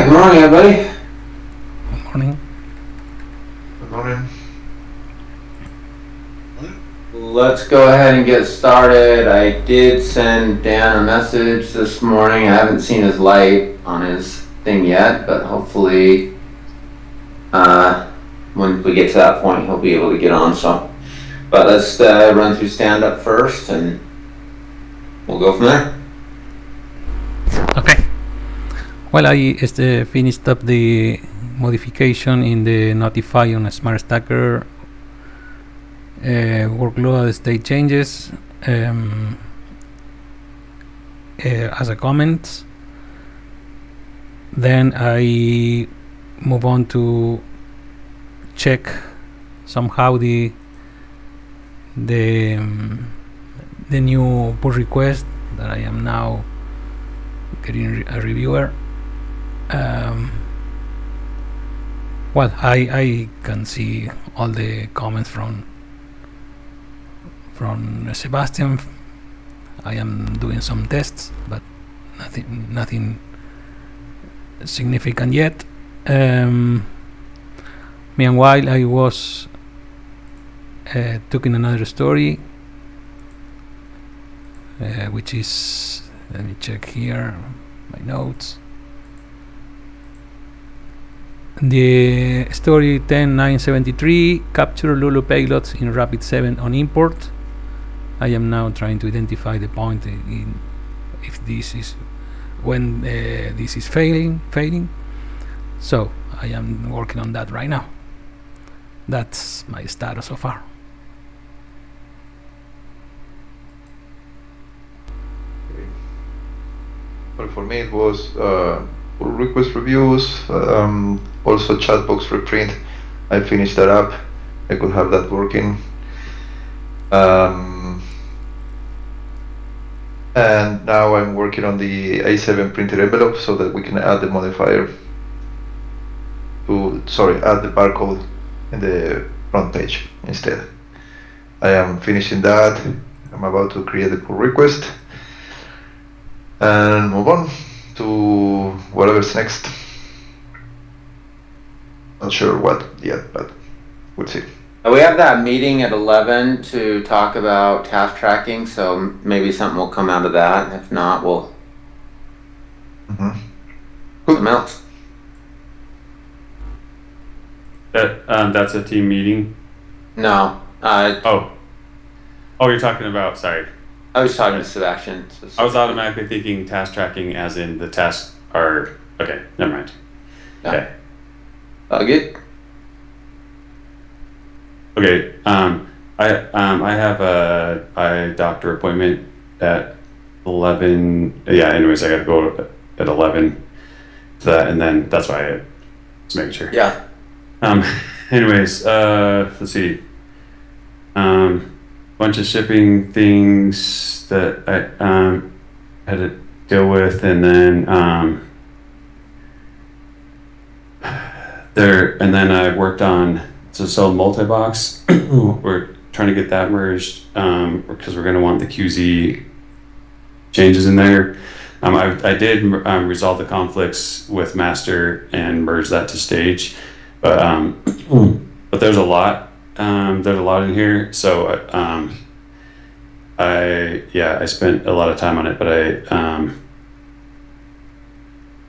Good morning, everybody. Good morning. Good morning. Let's go ahead and get started. I did send Dan a message this morning. I haven't seen his light on his thing yet, but hopefully when we get to that point, he'll be able to get on. But let's run through stand-up first, and we'll go from there. Okay. Well, I finished up the modification in the Notify on a Smart Stacker workload state changes as a comment. Then I move on to check somehow the new pull request that I am now getting a reviewer. Well, I can see all the comments from Sebastian. I am doing some tests, but nothing significant yet. Meanwhile, I was talking another story, which is, let me check here my notes. The story 10973, capture Lulu payloads in Rapid 7 on import. I am now trying to identify the point in if this is when this is failing. So I am working on that right now. That's my status so far. Well, for me it was pull request reviews, also chatbox reprint. I finished that up. I could have that working. And now I'm working on the A7 printed envelope so that we can add the modifier add the barcode in the front page instead. I am finishing that. I'm about to create the pull request and move on to whatever's next. Not sure what yet, but we'll see. We have that meeting at 11 to talk about task tracking, so maybe something will come out of that. If not, we'll something else. That's a team meeting? No. Oh, you're talking about, sorry. I was talking to Sebastian. I was automatically thinking task tracking as in the tasks are, okay, never mind. Yeah. Okay. Good. Okay, I have a eye doctor appointment at 11. Yeah, anyways, I gotta go at 11 to that, and then that's why I was making sure. Yeah. Anyways, let's see. Bunch of shipping things that I had to deal with, and then I worked on multi-box. We're trying to get that merged because we're going to want the QZ changes in there. I did resolve the conflicts with master and merge that to stage, but there's a lot. There's a lot in here, so I spent a lot of time on it, but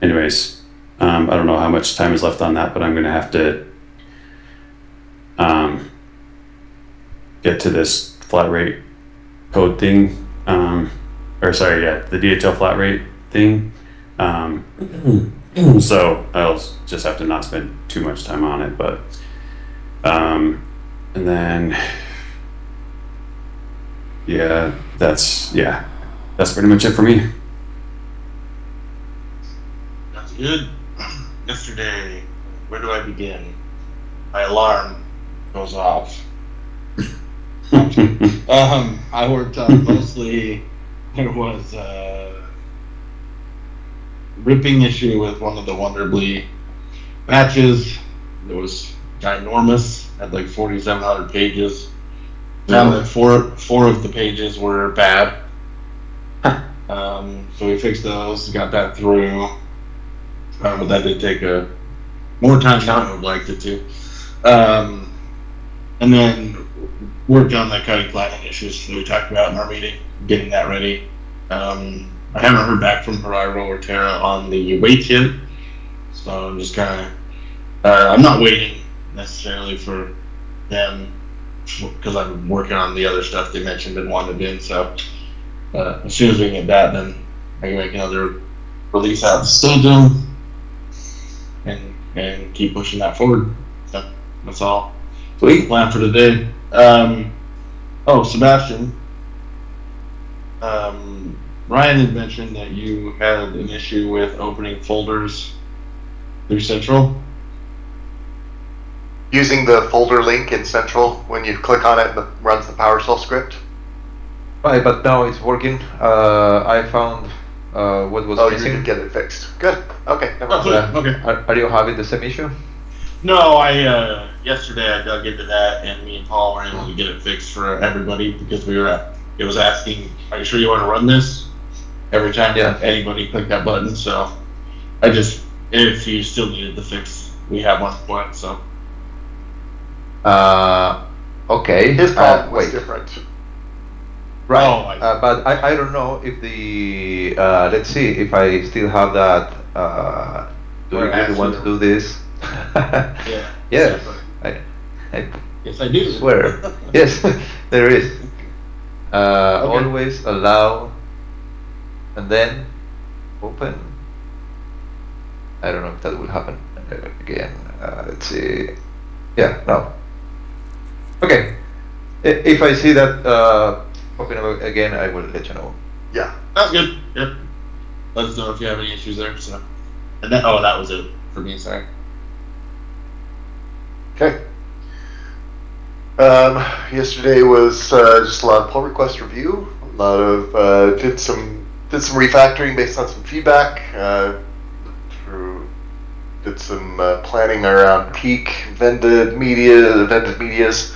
anyways, I don't know how much time is left on that, but I'm gonna have to get to this flat rate code thing, the DHL flat rate thing. So I'll just have to not spend too much time on it, but and then that's pretty much it for me. That's good. Yesterday, where do I begin? My alarm goes off. I worked on mostly, there was a ripping issue with one of the Wonderbly batches. It was ginormous, had like 4,700 pages. Found that four of the pages were bad. So we fixed those, got that through. but that did take more time than I would like it to. And then worked on the cutting planning issues that we talked about in our meeting, getting that ready. I haven't heard back from Horizon or Terra on the weights yet, so I'm just kind of I'm not waiting necessarily for them because I'm working on the other stuff they mentioned and wanted in. So as soon as we get that, then I can make another release out the stadium and keep pushing that forward. So that's all. Sweet. Plan for today. Sebastian. Ryan had mentioned that you had an issue with opening folders through Central. Using the folder link in Central, when you click on it, it runs the PowerShell script. Right, but now it's working. I found what was Oh, you missing. did get it fixed. Good. Okay. Never Oh, mind. good. Okay. Are you having the same issue? No, I yesterday I dug into that, and me and Paul were able to get it fixed for everybody because it was asking, "Are you sure you want to run this?" Every time anybody clicked that button. So if you still needed the fix, we have one for it. So Okay. His problem was wait. different. Right. Oh, but I don't know if the let's see if I still have that. Do you Or really want to do this? yeah. Yes. Exactly. I Yes, I do. swear. Yes, there is. Okay. Always allow, and then open. I don't know if that will happen again. Let's see. Yeah, no. Okay. If I see that popping up again, I will let you know. Yeah. That's good. Yep. Let us know if you have any issues there. So, and that was it for me. Sorry. Okay. Yesterday was just a lot of pull request review. A lot of did some refactoring based on some feedback. Did some planning around peak vended medias.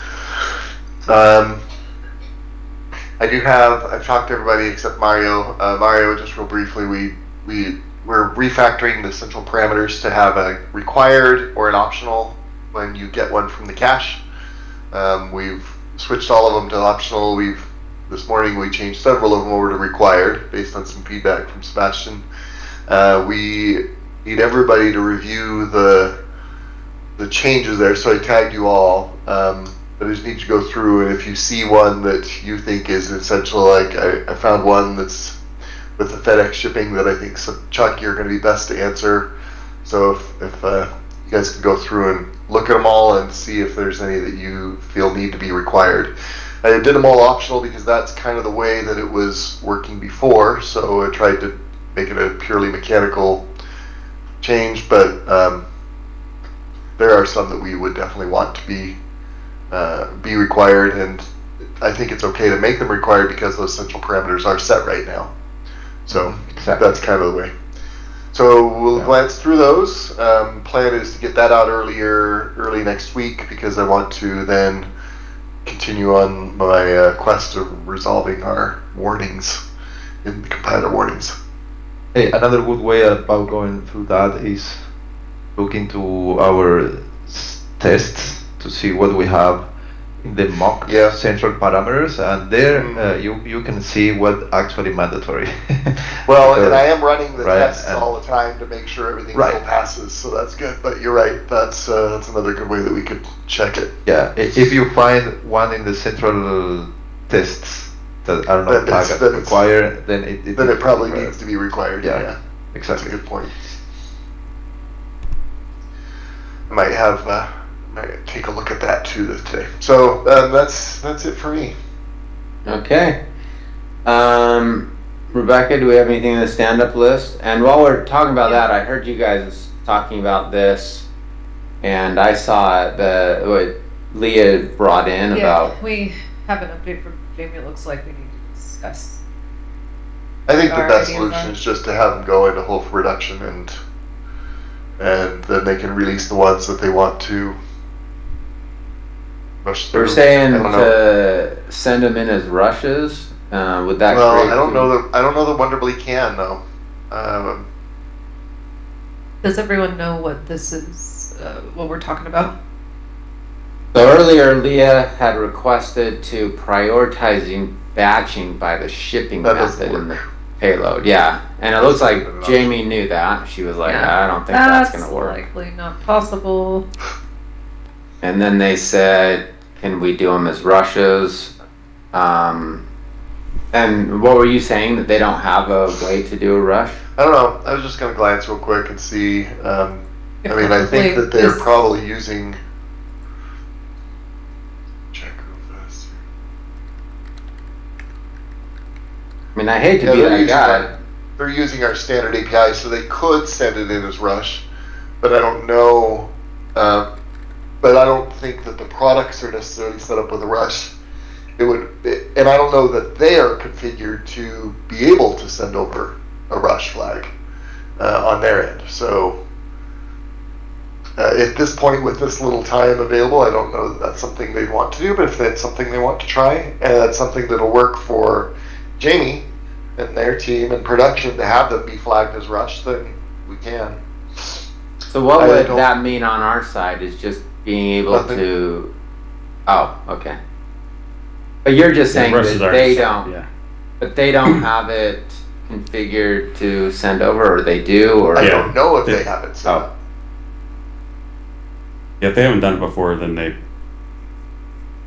I've talked to everybody except Mario. Mario, just real briefly, we're refactoring the central parameters to have a required or an optional when you get one from the cache. We've switched all of them to optional. This morning we changed several of them over to required based on some feedback from Sebastian. We need everybody to review the changes there, so I tagged you all. But I just need to go through, and if you see one that you think is essential, like I found one that's with the FedEx shipping that I think, Chuck, you're going to be best to answer. So if you guys can go through and look at them all and see if there's any that you feel need to be required. I did them all optional because that's kind of the way that it was working before, so I tried to make it a purely mechanical change, but there are some that we would definitely want to be required, and I think it's okay to make them required because those central parameters are set right now. So Exactly. that's kind of the way. So we'll glance through those. Plan is to get that out early next week because I want to then continue on my quest of resolving our warnings in the compiler warnings. Hey, another good way about going through that is look into our tests to see what we have in the mock central parameters, and there you can see what actually mandatory. Well, and I am running the Right, tests and- all the time to make sure everything Right. still passes, so that's good. But you're right, that's another good way that we could check it. Yeah, if you find one in the central tests that are not tagged as required, then it Then it probably required. needs to be required. Yeah, Yeah, that's a exactly. good point. I might take a look at that too today. So that's it for me. Okay. Rebecca, do we have anything on the stand-up list? And while we're talking about that, I heard you guys talking about this, and I saw what Leah brought in about. We have an update from Jamie. It looks like we need to discuss. I think the Our best ideas solution on- is just to have them go into whole reduction, and then they can release the ones that they want to rush through. We're saying I don't know. to send them in as rushes. Would that Well, create? I don't know that Wonderbly can though. Does everyone know what this is, what we're talking about? So earlier, Leah had requested to prioritizing batching by the shipping That doesn't method in the work. payload. Yeah, and it looks like That's not an Jamie knew that. She was like, Yeah. I don't think that's gonna work. Likely not possible. And then they said, can we do them as rushes? And what were you saying, that they don't have a way to do a rush? I don't know. I was just gonna glance real quick and see. I If mean, I think probably that they're this- probably using. Check real fast. I mean, I hate to Yeah, be they're that using guy. they're using our standard API, so they could send it in as Rush, but I don't know. But I don't think that the products are necessarily set up with a Rush. And I don't know that they are configured to be able to send over a Rush flag on their end. So at this point, with this little time available, I don't know that that's something they'd want to do. But if that's something they want to try, and that's something that'll work for Jamie and their team and production to have them be flagged as Rush, then we can. So what I would don't- that mean on our side, is just being able Nothing. to, oh, okay. But you're just saying Rushes that are they set, don't, Yeah. but they don't have it configured to send over, or they do, or? I Yeah. don't know if they Yeah. have it set Oh. up. Yeah, if they haven't done it before, then they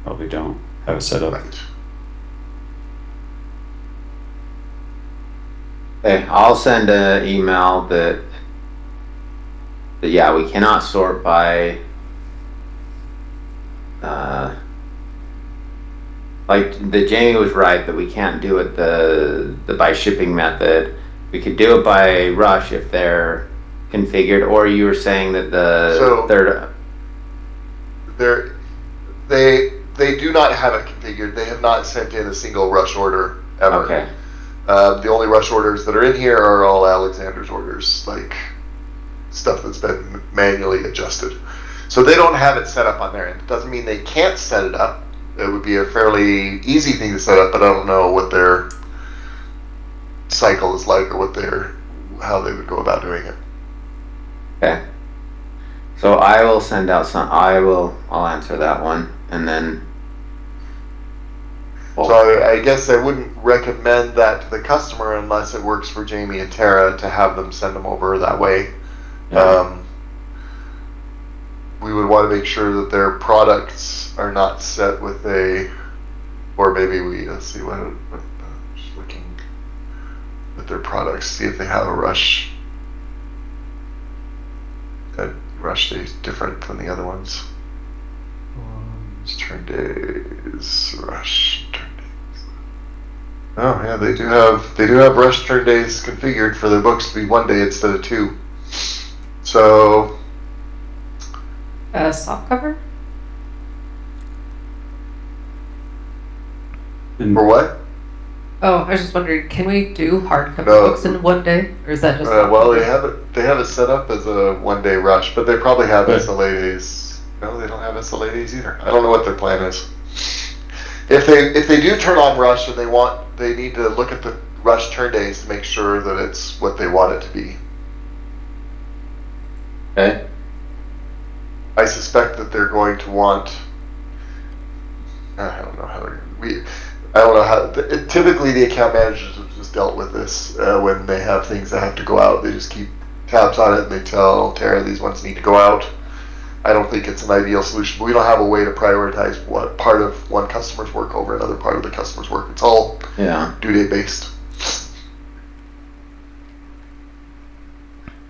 probably don't have it set up. Right. Okay, I'll send an email that yeah, we cannot sort by, like, the Jamie was right, that we can't do it the by shipping method. We could do it by rush if they're configured, or you were saying that the So- third, They do not have it configured. They have not sent in a single Rush order ever. okay, The only Rush orders that are in here are all Alexander's orders, like stuff that's been manually adjusted. So they don't have it set up on their end. Doesn't mean they can't set it up. It would be a fairly easy thing to set up, but I don't know what their cycle is like or how they would go about doing it. okay. So I will send out I'll answer that one, and then. So I guess I wouldn't recommend that to the customer unless it works for Jamie and Tara to have them send them over that way. Yeah. We would want to make sure that their products are not set with or maybe let's see just looking at their products, see if they have a rush. A rush day is different than the other ones. Turn days, rush turn days. Oh yeah, they do have rush turn days configured for their books to be 1 day instead of 2. So Soft cover? And for what? Oh, I was just wondering, can we do hardcover No. books in 1 day, or is that just? Well, they have it set up as a 1 day rush, but they probably have But- SLA days. No, they don't have SLA days either. I don't know what their plan is. If they do turn on rush and they need to look at the rush turn days to make sure that it's what they want it to be. Okay, I suspect that they're going to want. I don't know how I don't know how. Typically, the account managers have just dealt with this when they have things that have to go out. They just keep tabs on it and they tell Tara these ones need to go out. I don't think it's an ideal solution, but we don't have a way to prioritize what part of one customer's work over another part of the customer's work. It's all yeah, due date based.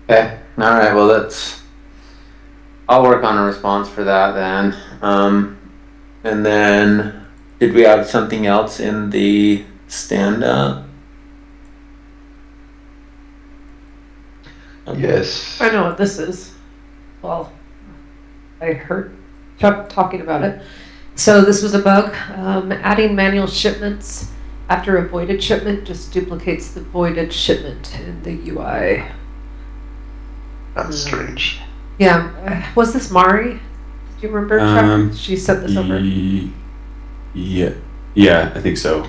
okay, alright, well I'll work on a response for that then. And then, did we have something else in the stand-up? Yes. I know what this is. Well, I heard Chuck talking about it. So this was a bug. Adding manual shipments after a voided shipment just duplicates the voided shipment in the UI. That's strange. Yeah, was this Mari? Do you remember, Chuck? She sent this over. Yeah, I think so.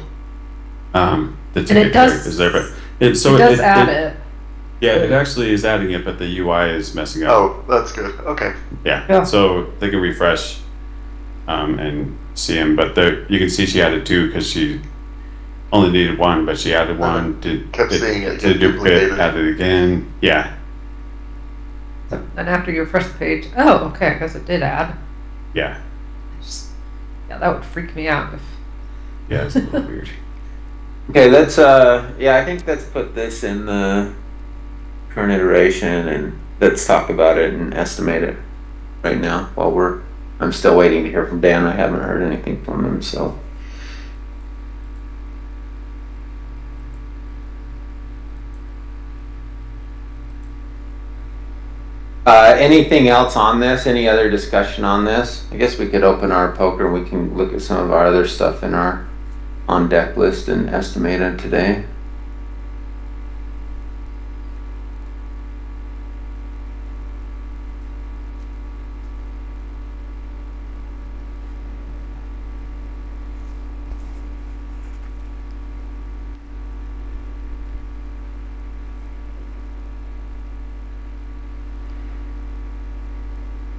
The ticket it does- is there, but It does add it. Yeah, it actually is adding it, but the UI is messing up. Oh, that's good. Okay. Yeah. Yeah. So they can refresh and see him, but you can see she added two because she only needed one, but she added one. Kept seeing it Did get duplicate, duplicated. added again. Yeah. And after your first page, oh, okay, I guess it did add. Yeah. Just, yeah, that would freak me out if. Yeah. It's a little weird. Okay, let's, yeah, I think let's put this in the current iteration and let's talk about it and estimate it right now while I'm still waiting to hear from Dan. I haven't heard anything from him, so. Anything else on this? Any other discussion on this? I guess we could open our poker. We can look at some of our other stuff in our on deck list and estimate it today.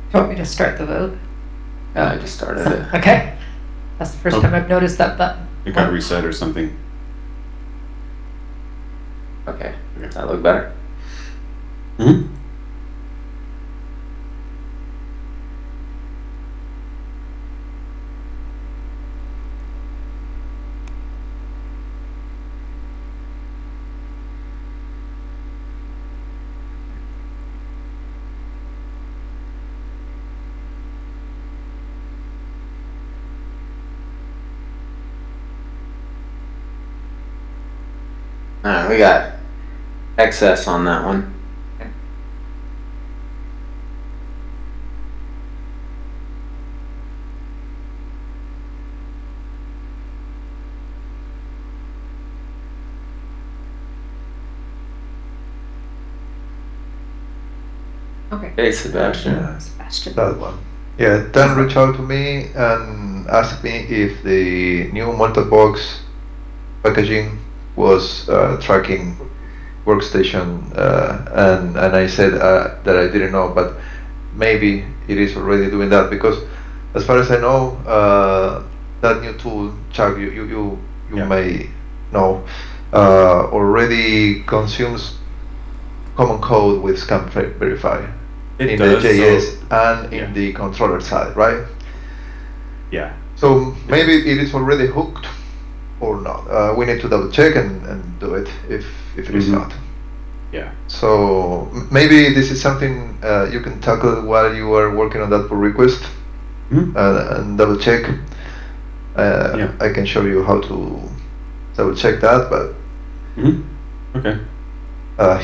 Do you want me to start the vote? I just started it. Okay. That's the first Oh. time I've noticed that button. It got reset or something. Okay, does that look better? Hmm. Alright, we got excess on that one. Okay. Hey, Sebastian. Sebastian. That one. Yeah, Dan reached out to me and asked me if the new multi-box packaging was tracking workstation, and I said that I didn't know, but maybe it is already doing that because, as far as I know, that new tool, Chuck, you Yeah. may know, already consumes common code with scan verify It in does. the JS So, and yeah. in the controller side, right? yeah. So maybe it is already hooked or not. We need to double check and do it if it is Mhm. not. Yeah. So maybe this is something you can tackle while you are working on that pull request Hmm. and double check. Yeah. I can show you how to double check that, but Hmm. Okay.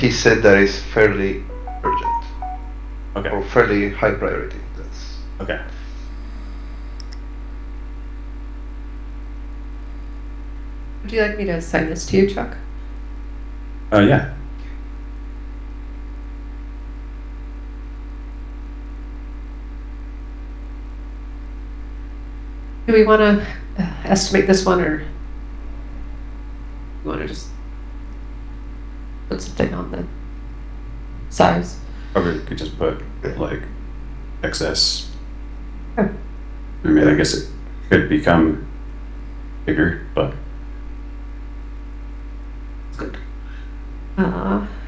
he said that is fairly urgent Okay. or fairly high priority. That's Okay. Would you like me to assign this to you, Chuck? Yeah. Do we want to estimate this one, or you want to just put something on the size? Or we could just put like excess. Okay. I mean, I guess it could become bigger, but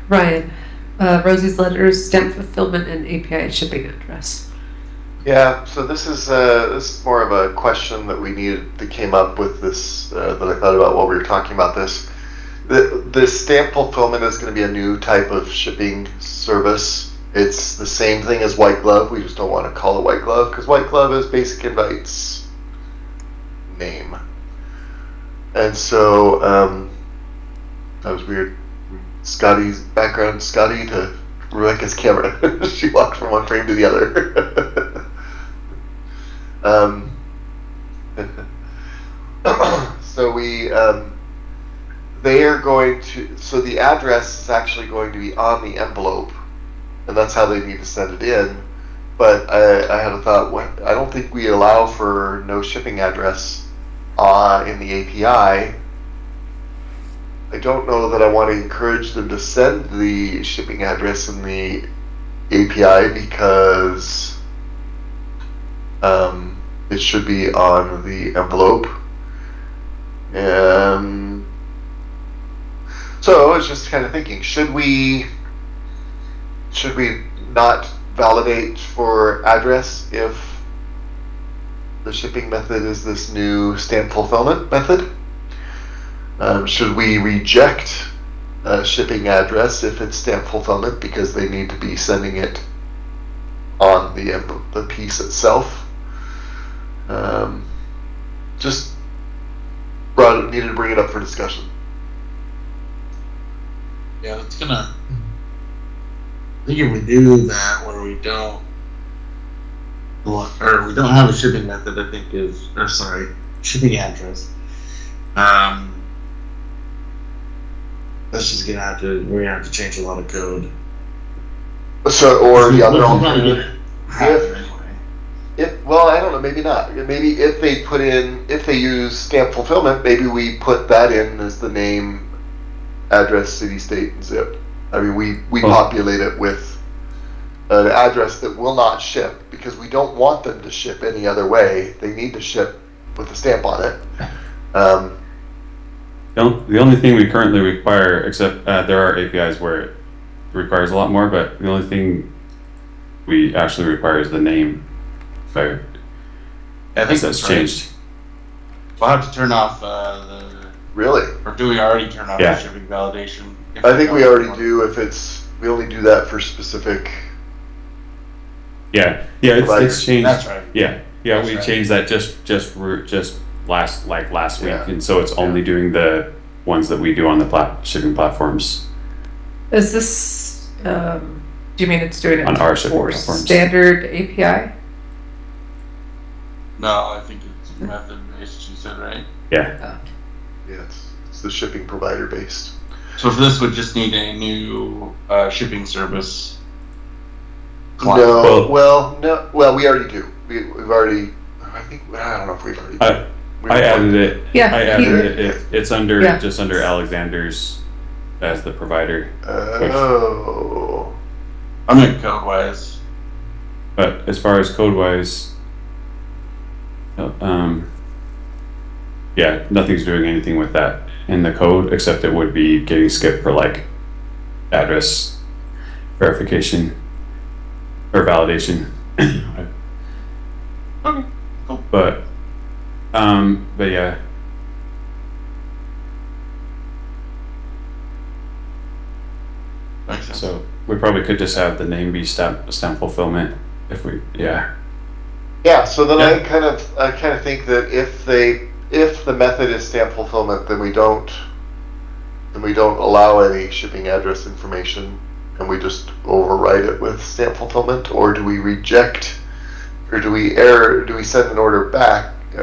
Ryan, Rosie's letters, stamp fulfillment, and API shipping address. Yeah, so this is more of a question that that came up with this that I thought about while we were talking about this. The stamp fulfillment is going to be a new type of shipping service. It's the same thing as White Glove. We just don't want to call it White Glove because White Glove is Basic Invite's name. And so that was weird. Scotty's background, Scotty to Rebecca's camera. She walked from one frame to the other. So they are going to, so the address is actually going to be on the envelope, and that's how they need to send it in. But I had a thought, I don't think we allow for no shipping address in the API. Like don't know that I want to encourage them to send the shipping address in the API because it should be on the envelope. And so I was just kind of thinking, should we not validate for address if the shipping method is this new stamp fulfillment method? Should we reject shipping address if it's stamp fulfillment because they need to be sending it on the piece itself? Just needed to bring it up for discussion. Yeah, that's gonna. I think if we do that where we don't, or we don't have a shipping method, I think shipping address. That's just we're gonna have to change a lot of code. So, or the other We're probably alternative, gonna have it anyway. well, I don't know, maybe not. Maybe if they use stamp fulfillment, maybe we put that in as the name, address, city, state, and zip. I mean, we populate it with an address that will not ship because we don't want them to ship any other way. They need to ship with a stamp on it. The only thing we currently require, except there are APIs where it requires a lot more, but the only thing we actually require is the name. I think That's that's changed. Right. We'll have to turn off the. Really? Or do we already turn off Yeah. the shipping validation? I think we already do we only do that for specific. Yeah, Providers. it's changed. That's right. Yeah, That's we right. changed that just last week, Yeah. and so it's only doing the ones that we do on the shipping platforms. Is this, do you mean it's doing it On our shipping for platforms. standard API? No, I think it's method based. You said right. Yeah, Yeah, it's the shipping provider based. So for this would just need a new shipping service. No, well, we already do. We've already. I don't know if we've already. I added it. Yeah. I added it. It's under Yeah. just under Alexander's as the provider. Oh. I'm in code wise. But as far as code wise, yeah, nothing's doing anything with that in the code except it would be getting skipped for like address verification or validation. Okay, cool. But yeah. Makes sense. So we probably could just have the name be stamp fulfillment if we, yeah. Yeah. So then Yeah. I kind of think that if the method is stamp fulfillment, then we don't allow any shipping address information, and we just override it with stamp fulfillment, or do we reject, or do we send an order back? I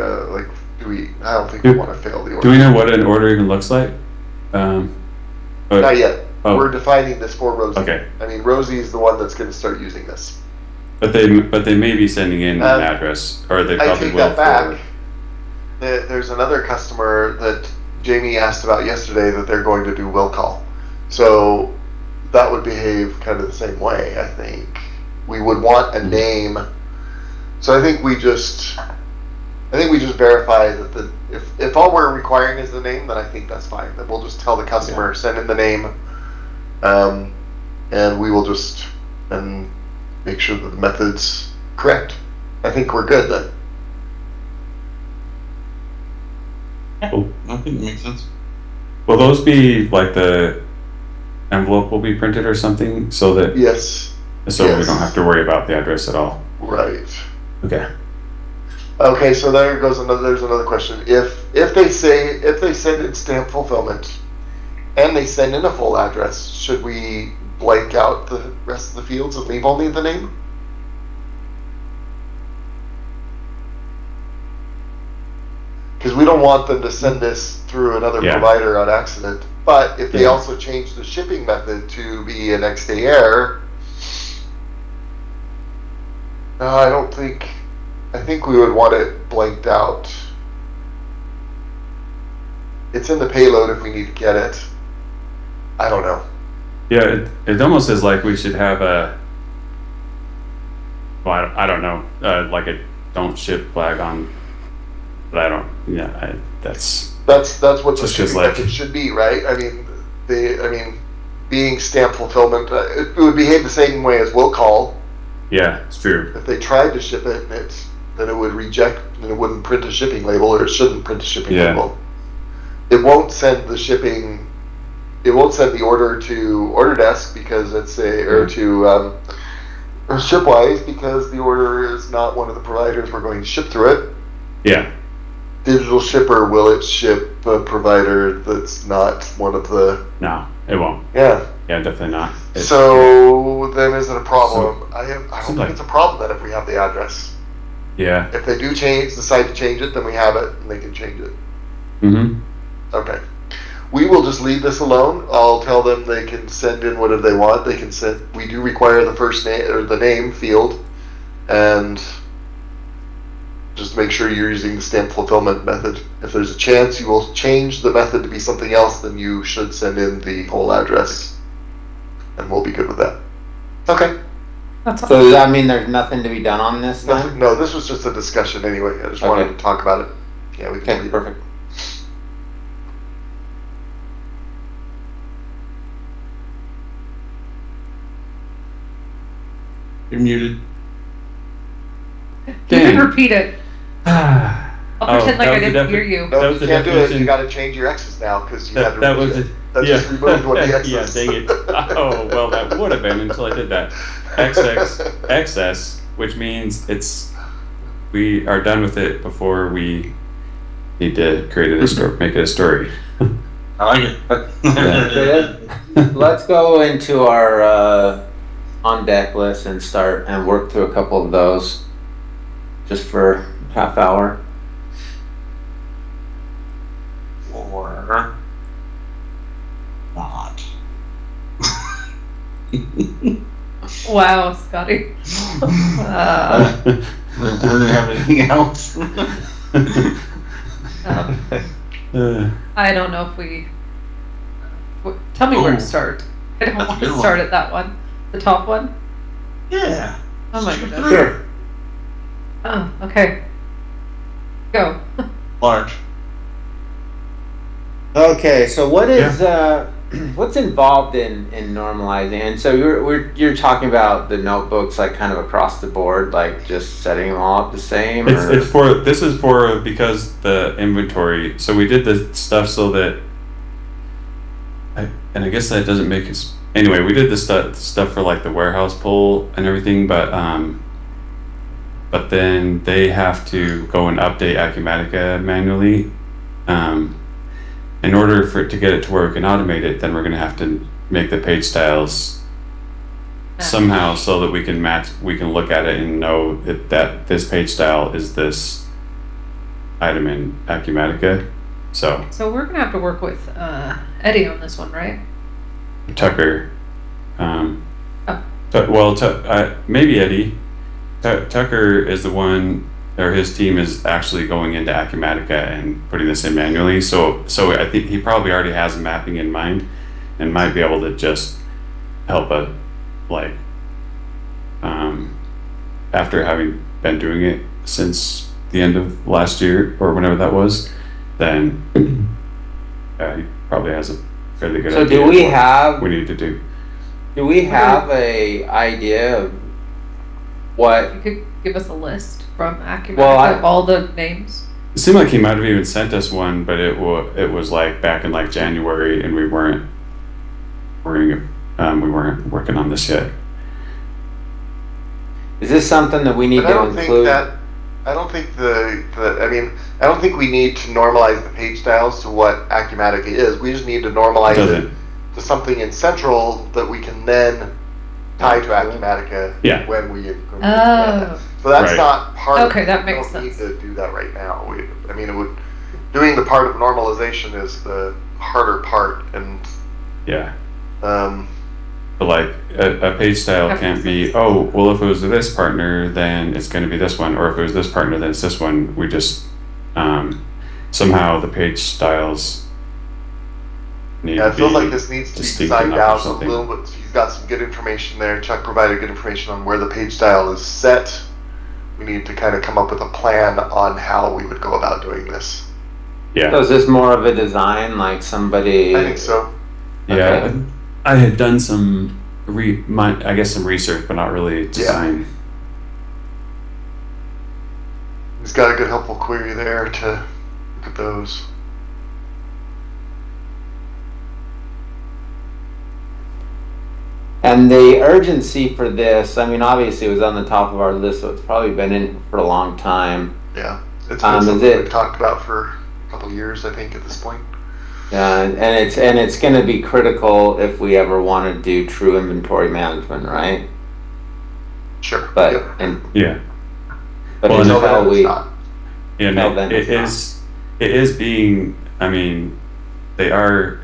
don't think we want to fail the order. Do we know what an order even looks like? But- Not yet. Oh. We're defining this for Rosie. Okay. I mean, Rosie is the one that's going to start using this. But they may be sending in an address, or they I probably take will. that back. There's another customer that Jamie asked about yesterday that they're going to do will call. So that would behave kind of the same way, I think. We would want a name. So I think we just verify that if all we're requiring is the name, then I think that's fine. Then we'll just tell the customer, send in the name, and we will just make sure that the method's correct. I think we're good then. I think it makes sense. Will those be like the envelope will be printed or something, so that Yes, we yes. don't have to worry about the address at all? right. Okay. Okay, so there's another question. If they send in stamp fulfillment and they send in a full address, should we blank out the rest of the fields and leave only the name? Because we don't want them to send this through another Yeah. provider on accident. But if they Yeah. also change the shipping method to be a next day air, I think we would want it blanked out. It's in the payload if we need to get it. I don't know. Yeah, it almost is like we should have a, well, I don't know, like a don't ship flag on, but I don't, yeah, that's That's what the Just 'cause, shipping like- method should be, right? I mean, being stamp fulfillment, it would behave the same way as will call. yeah, it's true. If they tried to ship it, then it would reject, and it wouldn't print a shipping label, or it shouldn't print a shipping Yeah. label. It won't send the shipping. It won't send the order to order desk because it's or to or Shipwise because the order is not one of the providers we're going to ship through it. Yeah, Digital shipper, will it ship a provider that's not one of the no, it won't. yeah. Yeah, definitely not. It's- So then is it a problem? I don't seems think like- it's a problem then if we have the address. yeah. If they do decide to change it, then we have it and they can change it. Mm-hmm. Okay. We will just leave this alone. I'll tell them they can send in whatever they want. They can send. We do require the first name or the name field, and just make sure you're using the stamp fulfillment method. If there's a chance you will change the method to be something else, then you should send in the whole address, and we'll be good with that. Okay. That's all. So does that mean there's nothing to be done on this then? No, this was just a discussion anyway. I just wanted Okay. to talk about it. Yeah, we can Okay, leave it. perfect. You're muted. You Dang. can repeat it. I'll Oh, pretend like that I was the didn't hear you. That No, was you the can't do it. definition. You got to change your X's now because you had to. That was remove it. it. That just removed one of the X's. Yeah, dang it. Oh, well, that would have been until I did that. XS, which means we are done with it before we need to create a story, make it a story. I like it. Let's go into our on deck list and start and work through a couple of those just for half hour. Or not. Wow, Scotty. I didn't have anything else. I don't know if we. Tell me where to Oh. start. I don't That's a want to good start one. at that one. The top one? Yeah. Oh my Shoot goodness. through. Oh, okay. Go. Large. Okay, so what is what's involved in normalizing? And so you're talking about the notebooks like kind of across the board, like just setting them all up the same. It's for because the inventory. So we did the stuff so that, and I guess that doesn't make us. Anyway, we did the stuff for like the warehouse pull and everything, but then they have to go and update Acumatica manually. In order for it to get it to where we can automate it, then we're going to have to make the page styles somehow so that we can look at it and know that this page style is this item in Acumatica. So So we're gonna have to work with Eddie on this one, right? Tucker, maybe Eddie. Tucker is the one, or his team is actually going into Acumatica and putting this in manually. So I think he probably already has a mapping in mind, and might be able to just help after having been doing it since the end of last year or whenever that was, then he probably has a fairly good So idea. do of we what have we need to do? a idea of what? You could give us a list from Acumatica Well, of all the names. It seemed like he might have even sent us one, but it was like back in like January, and we weren't working on this yet. Is this something that we need But I to don't think include? I don't think I don't think we need to normalize the page styles to what Acumatica is. We just need to normalize it Doesn't. to something in Central that we can then tie to Acumatica Yeah. when we. Oh. So that's Right. not part of Okay, it. that We makes don't need sense. to do that right now. Doing the part of normalization is the harder part, and Yeah. um, But like a page style That can't makes be, sense. oh, well, if it was this partner, then it's going to be this one, or if it was this partner, then it's this one. We just somehow the page styles need Yeah, to it feels be like this needs to be distinct designed enough or out a something. little bit. He's got some good information there. Chuck provided good information on where the page style is set. We need to kind of come up with a plan on how we would go about doing this. Yeah. So is this more of a design, like somebody? I think so. Yeah, Okay. I had done some some research, but not really design. He's got a good helpful query there to look at those. And the urgency for this, I mean, obviously it was on the top of our list, so it's probably been in for a long time. Yeah, it's is been something it- we've talked about for a couple of years, I think, at this point. And it's going to be critical if we ever want to do true inventory management, right? Sure. But Yep. Yeah. but Well, until Until then, it's we not. Yeah, No, no, then it it's is being, I mean, they are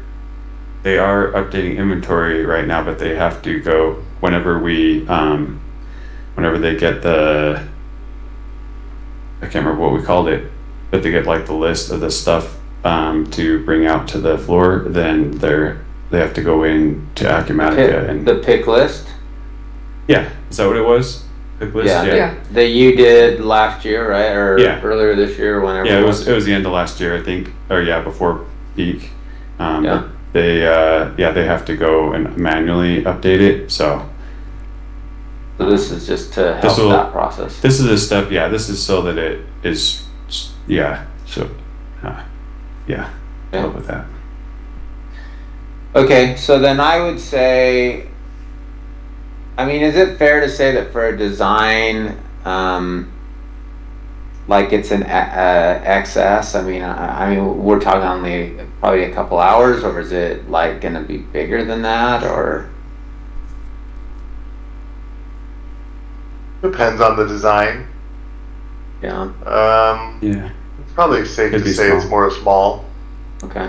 updating inventory right now, but they have to go whenever they get I can't remember what we called it, but they get like the list of the stuff to bring out to the floor, then they have to go in to Acumatica and the pick list. yeah, is that what it was? Pick list? Yeah. Yeah. That you did last year, right? Or Yeah. earlier this year, whenever. Yeah, it was the end of last year, I think, or yeah, before peak. Yeah. But they have to go and manually update it. So So this is just to help This will- that process. this is a step. Yeah, this is so that it is. Yeah. So yeah, Yeah. help with that. Okay, so then I would say, I mean, is it fair to say that for a design, like it's an XS? I mean, we're talking only probably a couple hours, or is it like going to be bigger than that, or? Depends on the design. Yeah. Yeah. It's probably safe Could to be say it's small. more small, Okay.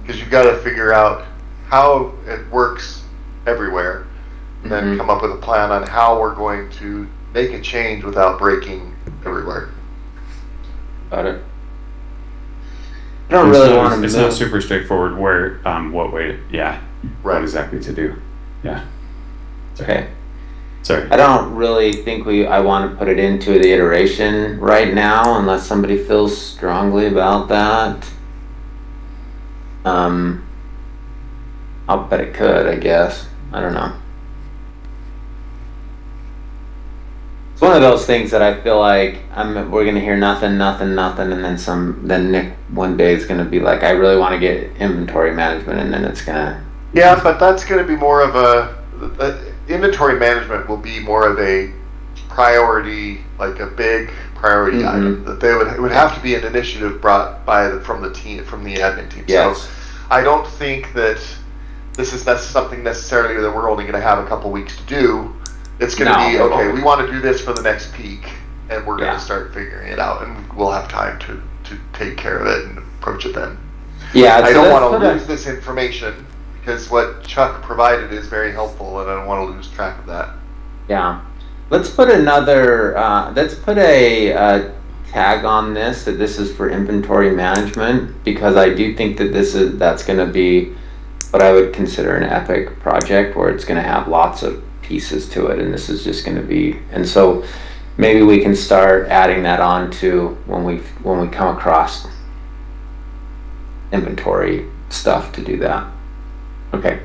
because you've got to figure out how it works everywhere, and then Mhm. come up with a plan on how we're going to make a change without breaking everywhere. Got it. I don't really want to It's move. not super straightforward. Where what way? Yeah. What Right. exactly to do? Yeah. Okay. Sorry. I don't really think I want to put it into the iteration right now unless somebody feels strongly about that. I'll bet it could, I guess. I don't know. It's one of those things that I feel like we're gonna hear nothing, and then Nick one day is gonna be like, I really want to get inventory management, and then it's gonna. Yeah, but that's going to be more of inventory management will be more of a priority, like a big priority Mhm. item that it would have to be an initiative brought from the admin team. Yes. So I don't think that this is something necessarily that we're only going to have a couple weeks to do. It's going to No, be, it okay, won't. we want to do this for the next peak, and we're going Yeah. to start figuring it out, and we'll have time to take care of it and approach it then. Yeah, I so don't let's want put to a- lose this information, because what Chuck provided is very helpful, and I don't want to lose track of that. Yeah, let's put another. Let's put a tag on this that this is for inventory management, because I do think that that's going to be what I would consider an epic project where it's going to have lots of pieces to it, and this is just going to be. And so maybe we can start adding that on to when we come across inventory stuff to do that. Okay.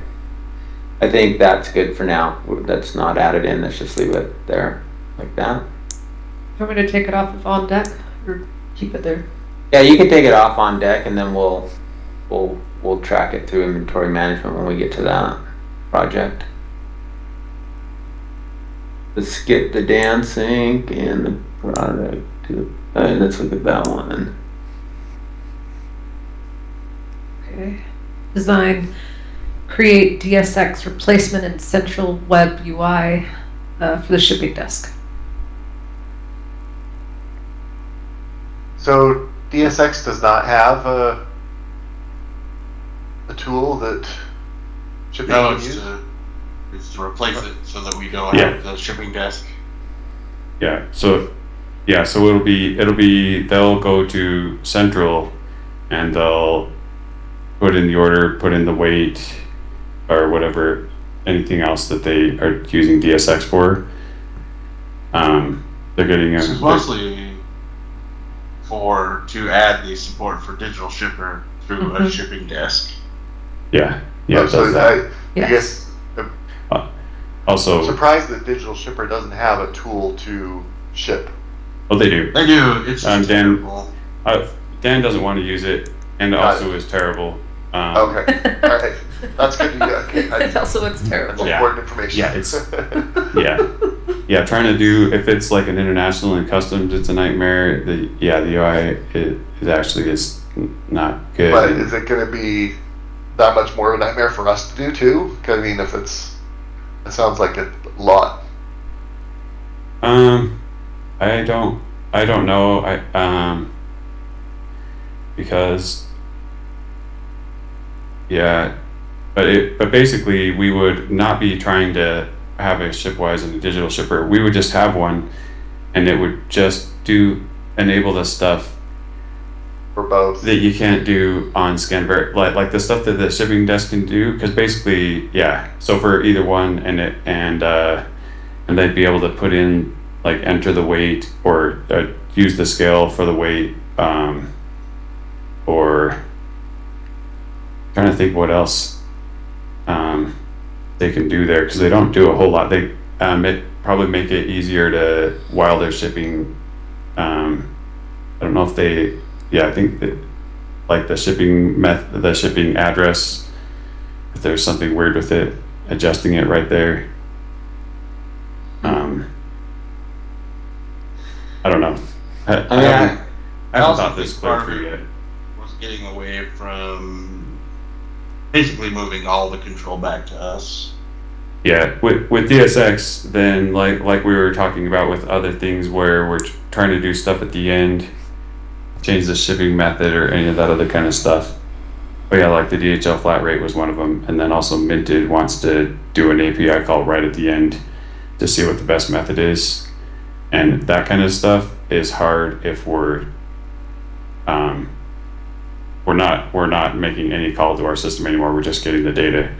I think that's good for now. That's not added in. Let's just leave it there like that. Do you want me to take it off of on deck or keep it there? Yeah, you can take it off on deck, and then we'll track it through inventory management when we get to that project. Let's skip the dancing and the product. Let's look at that one. Okay. Design, create DSX replacement and central web UI for the shipping desk. So DSX does not have a tool that shipping No, can it's use. to replace it so that we don't Yeah. have the shipping desk. Yeah. So it'll be they'll go to Central, and they'll put in the order, put in the weight, or whatever, anything else that they are using DSX for. They're getting This is mostly to add the support for digital shipper through a shipping desk. yeah, it So does that. I Yes. guess I'm Also, surprised that Digital Shipper doesn't have a tool to ship. well, they do. They do. It's Dan- just terrible. Dan doesn't want to use it, and Got also is terrible. Okay, all right, that's good to hear. Okay, It's also it's that's terrible. Yeah. important information. Yeah, yeah, trying to do, if it's like an international and customs, it's a nightmare. The UI it actually is not good. But is it going to be that much more of a nightmare for us to do too? 'Cause, I mean, if it sounds like a lot. I don't know. Because yeah, but basically we would not be trying to have a Shipwise and a digital shipper. We would just have one, and it would just enable the stuff For both. that you can't do on Scanver, like the stuff that the shipping desk can do. Because basically, yeah. So for either one, and they'd be able to put in, like, enter the weight or use the scale for the weight, or trying to think what else they can do there, because they don't do a whole lot. They it probably make it easier to, while they're shipping. I don't know if they. Yeah, I think that, like, the shipping the shipping address, if there's something weird with it, adjusting it right there. I don't know. I haven't also thought this think clear part of through it yet. was getting away from basically moving all the control back to us. Yeah, with DSX, then like we were talking about with other things where we're trying to do stuff at the end, change the shipping method or any of that other kind of stuff. But yeah, like the DHL flat rate was one of them, and then also Minted wants to do an API call right at the end to see what the best method is, and that kind of stuff is hard if we're not making any call to our system anymore. We're just getting the data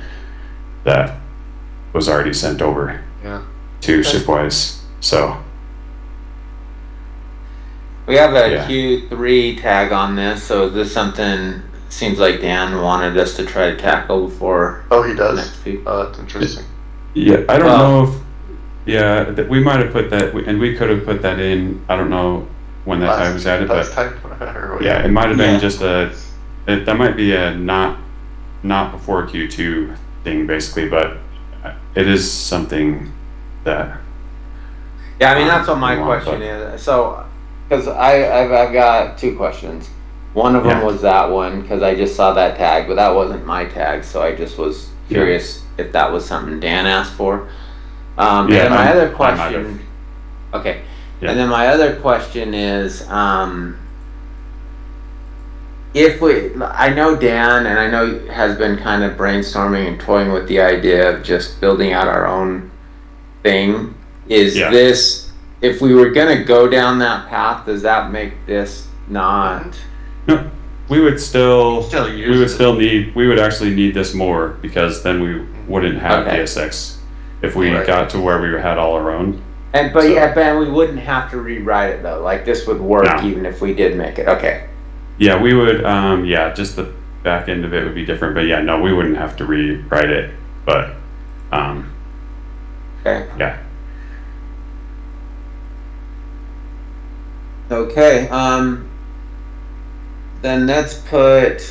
that was already sent over Yeah. to Shipwise. So We have a Yeah. Q3 tag on this, so is this something, seems like Dan wanted us to try to tackle before Oh, he the does. next few? That's interesting. yeah, I don't Well- know if that we might have put that, and we could have put that in. I don't know when that tag was added, Last but time. Or what? yeah, it might have been Yeah. just that might be a not before Q2 thing, basically, but it is something that. Yeah, I mean, that's what my You want, question but- is. So, because I've got two questions. One of them Yeah. was that one, because I just saw that tag, but that wasn't my tag, so I just was curious if that was something Dan asked for. And Yeah, then my I other might question, okay, Yeah. and then my other question is, if I know Dan, and I know has been kind of brainstorming and toying with the idea of just building out our own thing. Is Yeah. this, if we were gonna go down that path, does that make this not? No, we would still. Still use We would it. still need. We would actually need this more, because then we wouldn't have Okay. DSX if we Right. got to where we had all our own. But So- yeah, Ben, we wouldn't have to rewrite it though. Like this would work No. even if we did make it. Okay. Yeah, we would. Yeah, just the back end of it would be different, but yeah, no, we wouldn't have to rewrite it. But Okay. yeah, Okay. Then let's put.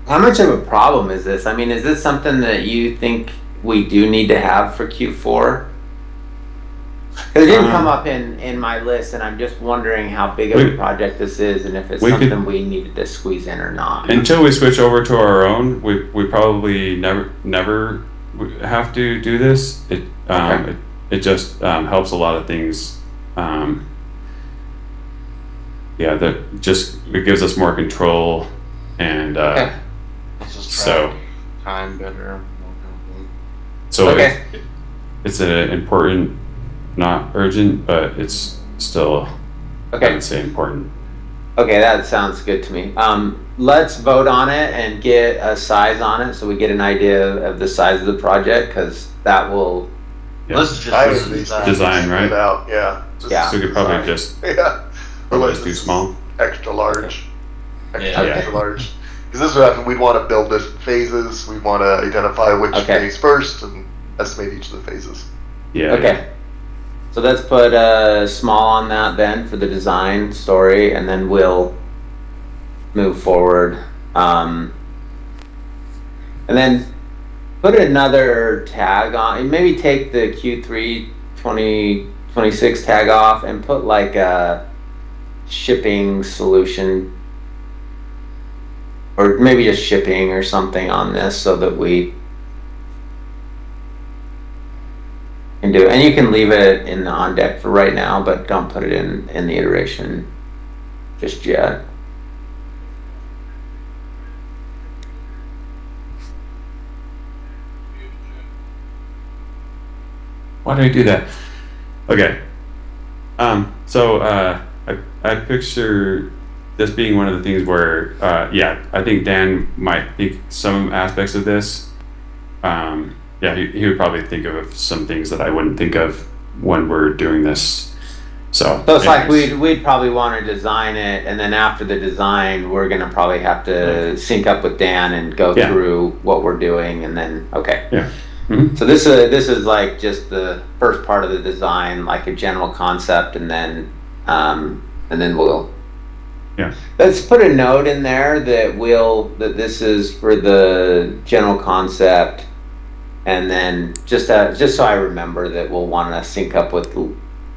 How much of a problem is this? I mean, is this something that you think we do need to have for Q4? 'Cause it didn't come up in my list, and I'm just wondering how big of a We- project this is, and if it's we could- something we needed to squeeze in or not. until we switch over to our own, we probably never have to do this. Okay. It just helps a lot of things. Yeah, that just it gives us more control, and Okay. Let's just so- track time better. so Okay. it's an important, not urgent, but it's still I Okay. would say important. Okay, that sounds good to me. Let's vote on it and get a size on it so we get an idea of the size of the project, because that will, Yeah. Let's just I do at least Design, right? it out, yeah. Yeah. So we could probably just Yeah. probably Otherwise just do this is small. Extra large. Extra, Yeah. extra large. Because this is what happen. We'd want to build this in phases. We'd want to identify which Okay. phase first and estimate each of the phases. Yeah. okay. So let's put small on that then for the design story, and then we'll move forward. And then put another tag on, maybe take the Q3 2026 tag off and put like a shipping solution, or maybe just shipping or something on this so that we can do, and you can leave it in the on deck for right now, but don't put it in the iteration just yet. Why did I do that? Okay. So I picture this being one of the things where, yeah, I think Dan might think some aspects of this. Yeah, he would probably think of some things that I wouldn't think of when we're doing this. So So it's like anyways. we'd probably want to design it, and then after the design, we're gonna probably have to sync up with Dan and go Yeah. through what we're doing, and then, okay. Yeah. Mhm. So this is like just the first part of the design, like a general concept, and then we'll. Yeah. Let's put a note in there that this is for the general concept, and then just so I remember that we'll want to sync up with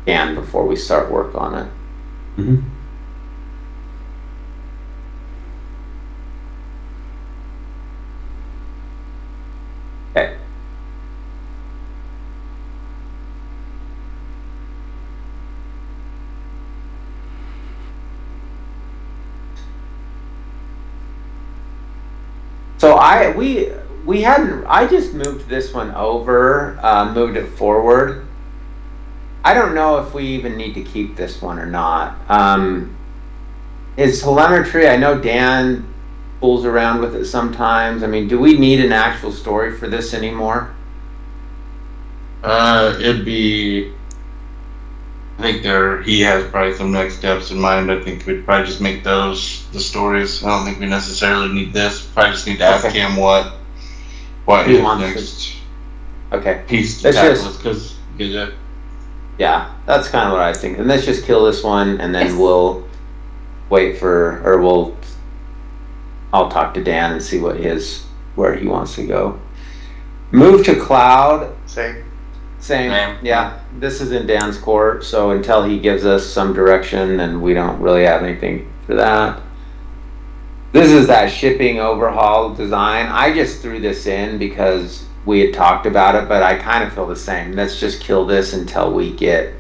Dan before we start work on it. Mhm. Okay. So we hadn't, I just moved this one over, moved it forward. I don't know if we even need to keep this one or not. Is telemetry, I know Dan fools around with it sometimes. I mean, do we need an actual story for this anymore? It'd be. I think he has probably some next steps in mind. I think we'd probably just make those the stories. I don't think we necessarily need this. Probably just need to ask Okay. him what He his wants to- next Okay. piece to That's tackle just- is, because Yeah, that's kind of what I think. And let's just kill this one, and then Yes. we'll wait for, or I'll talk to Dan and see where he wants to go. Move to cloud, Same. same, Same. yeah. This is in Dan's court, so until he gives us some direction, then we don't really have anything for that. This is that shipping overhaul design. I just threw this in because we had talked about it, but I kind of feel the same. Let's just kill this until we get,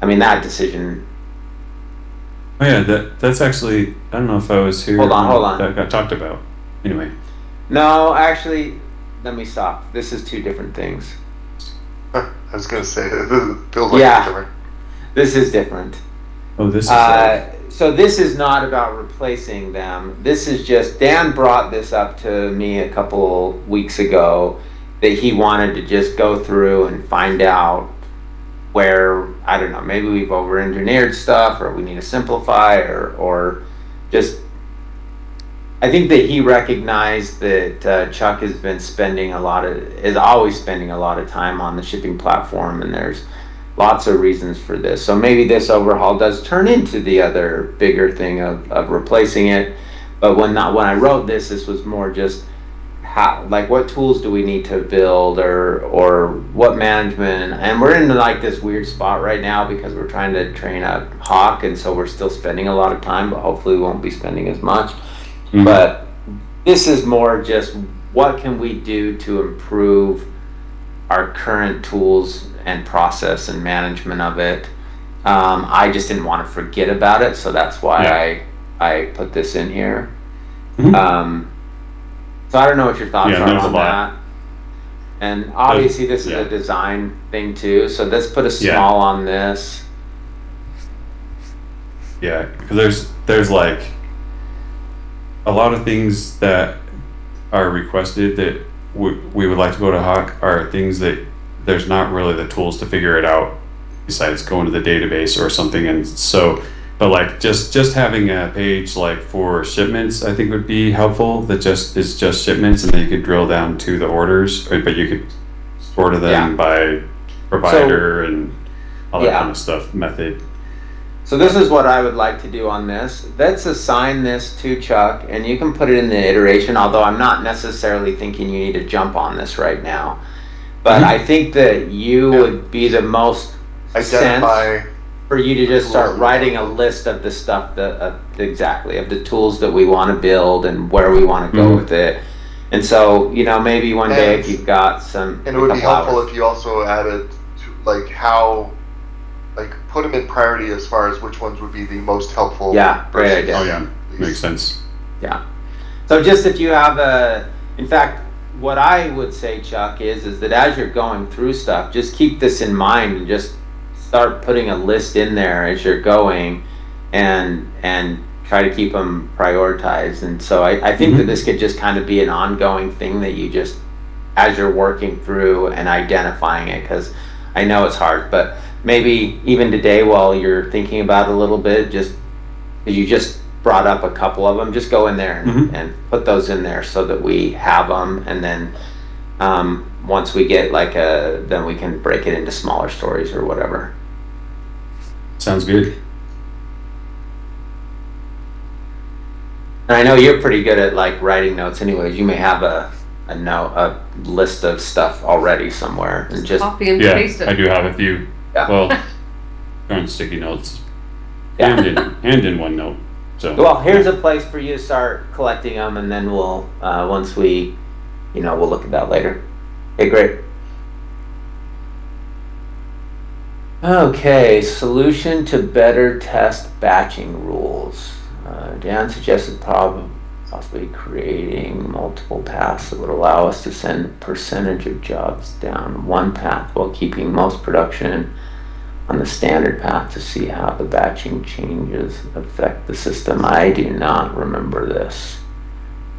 I mean, that decision. Oh yeah, that's actually, I don't know if I was here. Hold on, when hold on. That got talked about. Anyway. No, actually, let me stop. This is two different things. I was gonna say it feels like Yeah. it's different. This is different. Oh, this is So this is not about replacing them. This is just, Dan brought this up to me a couple weeks ago, that he wanted to just go through and find out where, I don't know, maybe we've over-engineered stuff, or we need to simplify, or just, I think that he recognized that Chuck has been is always spending a lot of time on the shipping platform, and there's lots of reasons for this. So maybe this overhaul does turn into the other bigger thing of replacing it. But when I wrote this was more just how, like, what tools do we need to build, or what management, and we're in like this weird spot right now because we're trying to train a hawk, and so we're still spending a lot of time, but hopefully we won't be spending as much. Mhm. But this is more just what can we do to improve our current tools and process and management of it. I just didn't want to forget about it, so that's why I put this in here. Mhm. So I don't know what your thoughts Yeah, are there's a on lot. that. And obviously this is Yeah. a design thing too, so let's put a Yeah. small on this. Yeah, because there's like a lot of things that are requested that we would like to go to Hawk are things that there's not really the tools to figure it out besides going to the database or something. And so, but like just having a page like for shipments, I think would be helpful. That just is just shipments, and then you could drill down to the orders, but you could order them Yeah. by provider and all that Yeah. kind of stuff, method. So this is what I would like to do on this. Let's assign this to Chuck, and you can put it in the iteration, although I'm not necessarily thinking you need to jump on this right now. But I think that you Yeah. would be the most sense Identify. for you to just start Tools. writing a list of the stuff that, exactly, of the tools that we want to build and where we want to go Mhm. with it. And so, maybe one day And- if you've got some, And it would be couple helpful hours. if you also added to, like, how, like, put them in priority as far as which ones would be the most helpful. Yeah, great versus idea. Oh yeah, these. makes sense. So just if you have in fact, what I would say, Chuck, is that as you're going through stuff, just keep this in mind and just start putting a list in there as you're going, and try to keep them prioritized. And so I think that this could just kind of be an ongoing thing that you just, as you're working through and identifying it, because I know it's hard, but maybe even today while you're thinking about it a little bit, just, 'cause you just brought up a couple of them, just go in there and put those in there so that we have them, and then once we get then we can break it into smaller stories or whatever. Sounds good. And I know you're pretty good at writing notes anyways. You may have a list of stuff already somewhere, and just Copy and Yeah, paste I it. do have a few. Yeah. Well, on sticky notes, Yeah. and in OneNote. So Well, here's a place for you to start collecting them, and then we'll once we, we'll look at that later. Okay, great. Okay, solution to better test batching rules. Dan suggested possibly creating multiple paths that would allow us to send percentage of jobs down one path while keeping most production on the standard path to see how the batching changes affect the system. I do not remember this.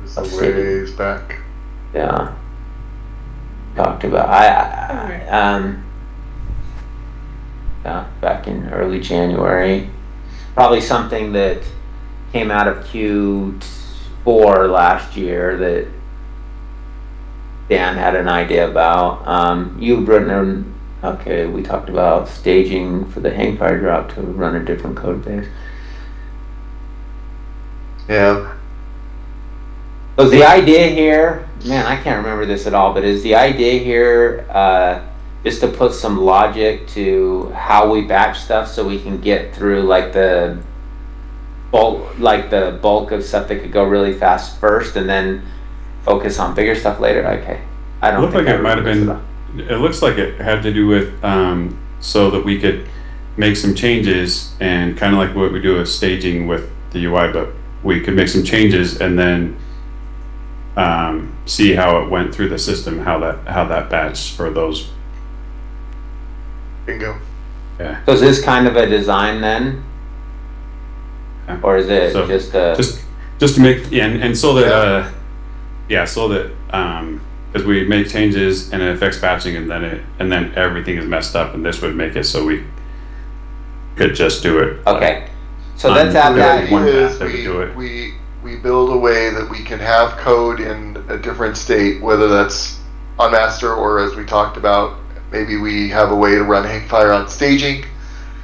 This is ways back. Yeah. Talked about, yeah, back in early January. Probably something that came out of Q4 last year that Dan had an idea about. You've written, okay, we talked about staging for the hang fire drop to run a different code base. Yeah. So is the idea here, man, I can't remember this at all, but is the idea here just to put some logic to how we batch stuff so we can get through the bulk of stuff that could go really fast first and then focus on bigger stuff later? Okay. I it don't looked think like I it might have remember been. this at all. It looks like it had to do with so that we could make some changes and kind of like what we do with staging with the UI, but we could make some changes and then see how it went through the system, how that batch or those. Bingo. Yeah. So is this kind of a design then? Yeah. Or is it So, just just to make and so that so that because we make changes and it affects batching and then everything is messed up, and this would make it so we could just do it. okay. So let's have The that. idea one is path that would do it. we build a way that we can have code in a different state, whether that's on master or, as we talked about, maybe we have a way to run Hangfire on staging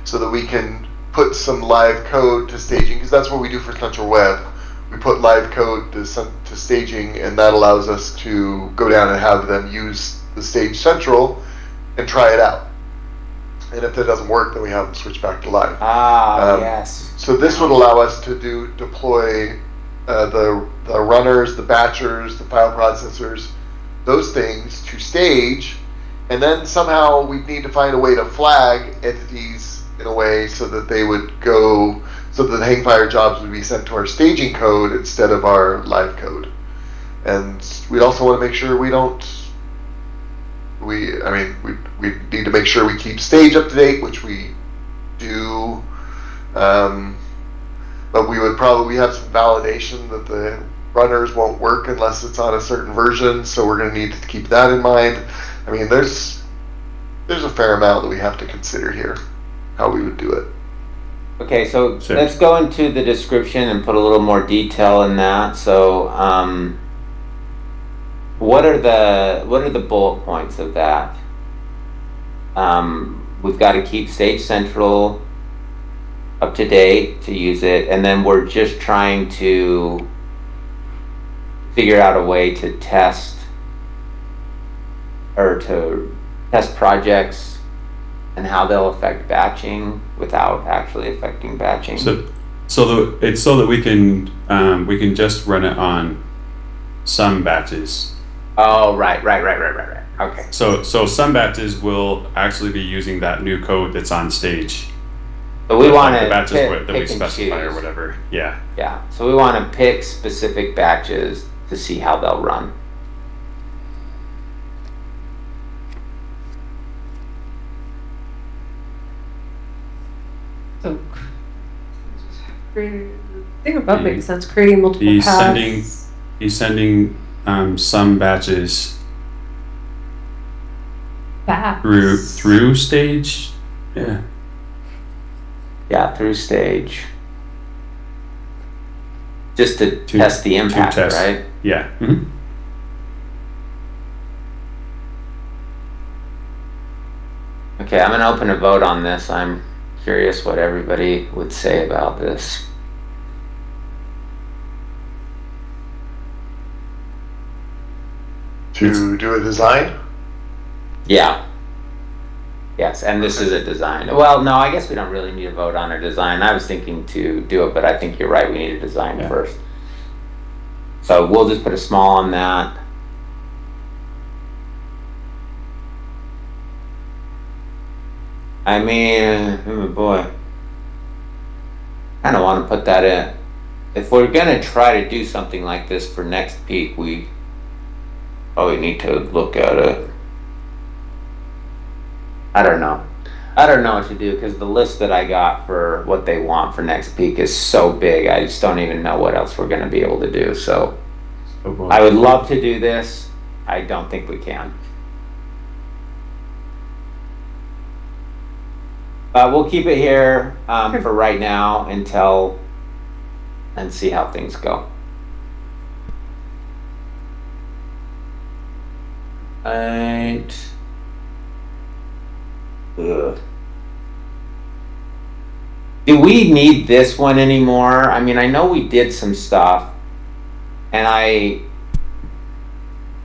so that we can put some live code to staging, because that's what we do for Central Web. We put live code to staging, and that allows us to go down and have them use the Stage Central and try it out. And if that doesn't work, then we have them switch back to live. Yes. So this would allow us to deploy the runners, the batchers, the file processors, those things to stage, and then somehow we need to find a way to flag entities in a way so that they would go, so that the Hangfire jobs would be sent to our staging code instead of our live code. And we'd also want to make sure we need to make sure we keep stage up to date, which we do. but we have some validation that the runners won't work unless it's on a certain version, so we're going to need to keep that in mind. I mean, there's a fair amount that we have to consider here, how we would do it. Okay, so Sure. let's go into the description and put a little more detail in that. So, what are the bullet points of that? We've got to keep Stage Central up to date to use it, and then we're just trying to figure out a way to test projects and how they'll affect batching without actually affecting batching. It's so that we can just run it on some batches. Oh, right. Okay. So some batches will actually be using that new code that's on stage. So we want Like to the batches that we pick and specify or choose. whatever. Yeah. Yeah. So we want to pick specific batches to see how they'll run. So, the thing above makes sense, creating multiple He's paths. He's sending some batches Paths. through stage. Yeah. Yeah, through stage. Just to To- test the impact, test. right? Yeah. Mhm. Okay, I'm gonna open a vote on this. I'm curious what everybody would say about this. To do a design? Yeah. Yes, and this is a design. Well, no, I guess we don't really need a vote on a design. I was thinking to do it, but I think you're right. We need a design Yeah. first. So we'll just put a small on that. I mean, oh boy. I don't want to put that in. If we're gonna try to do something like this for next peak, we probably need to look at it. I don't know. I don't know what to do because the list that I got for what they want for next peak is so big. I just don't even know what else we're gonna be able to do. So Oh, boy. I would love to do this. I don't think we can. We'll keep it here for right now until and see how things go. Right. Ugh. Do we need this one anymore? I mean, I know we did some stuff, and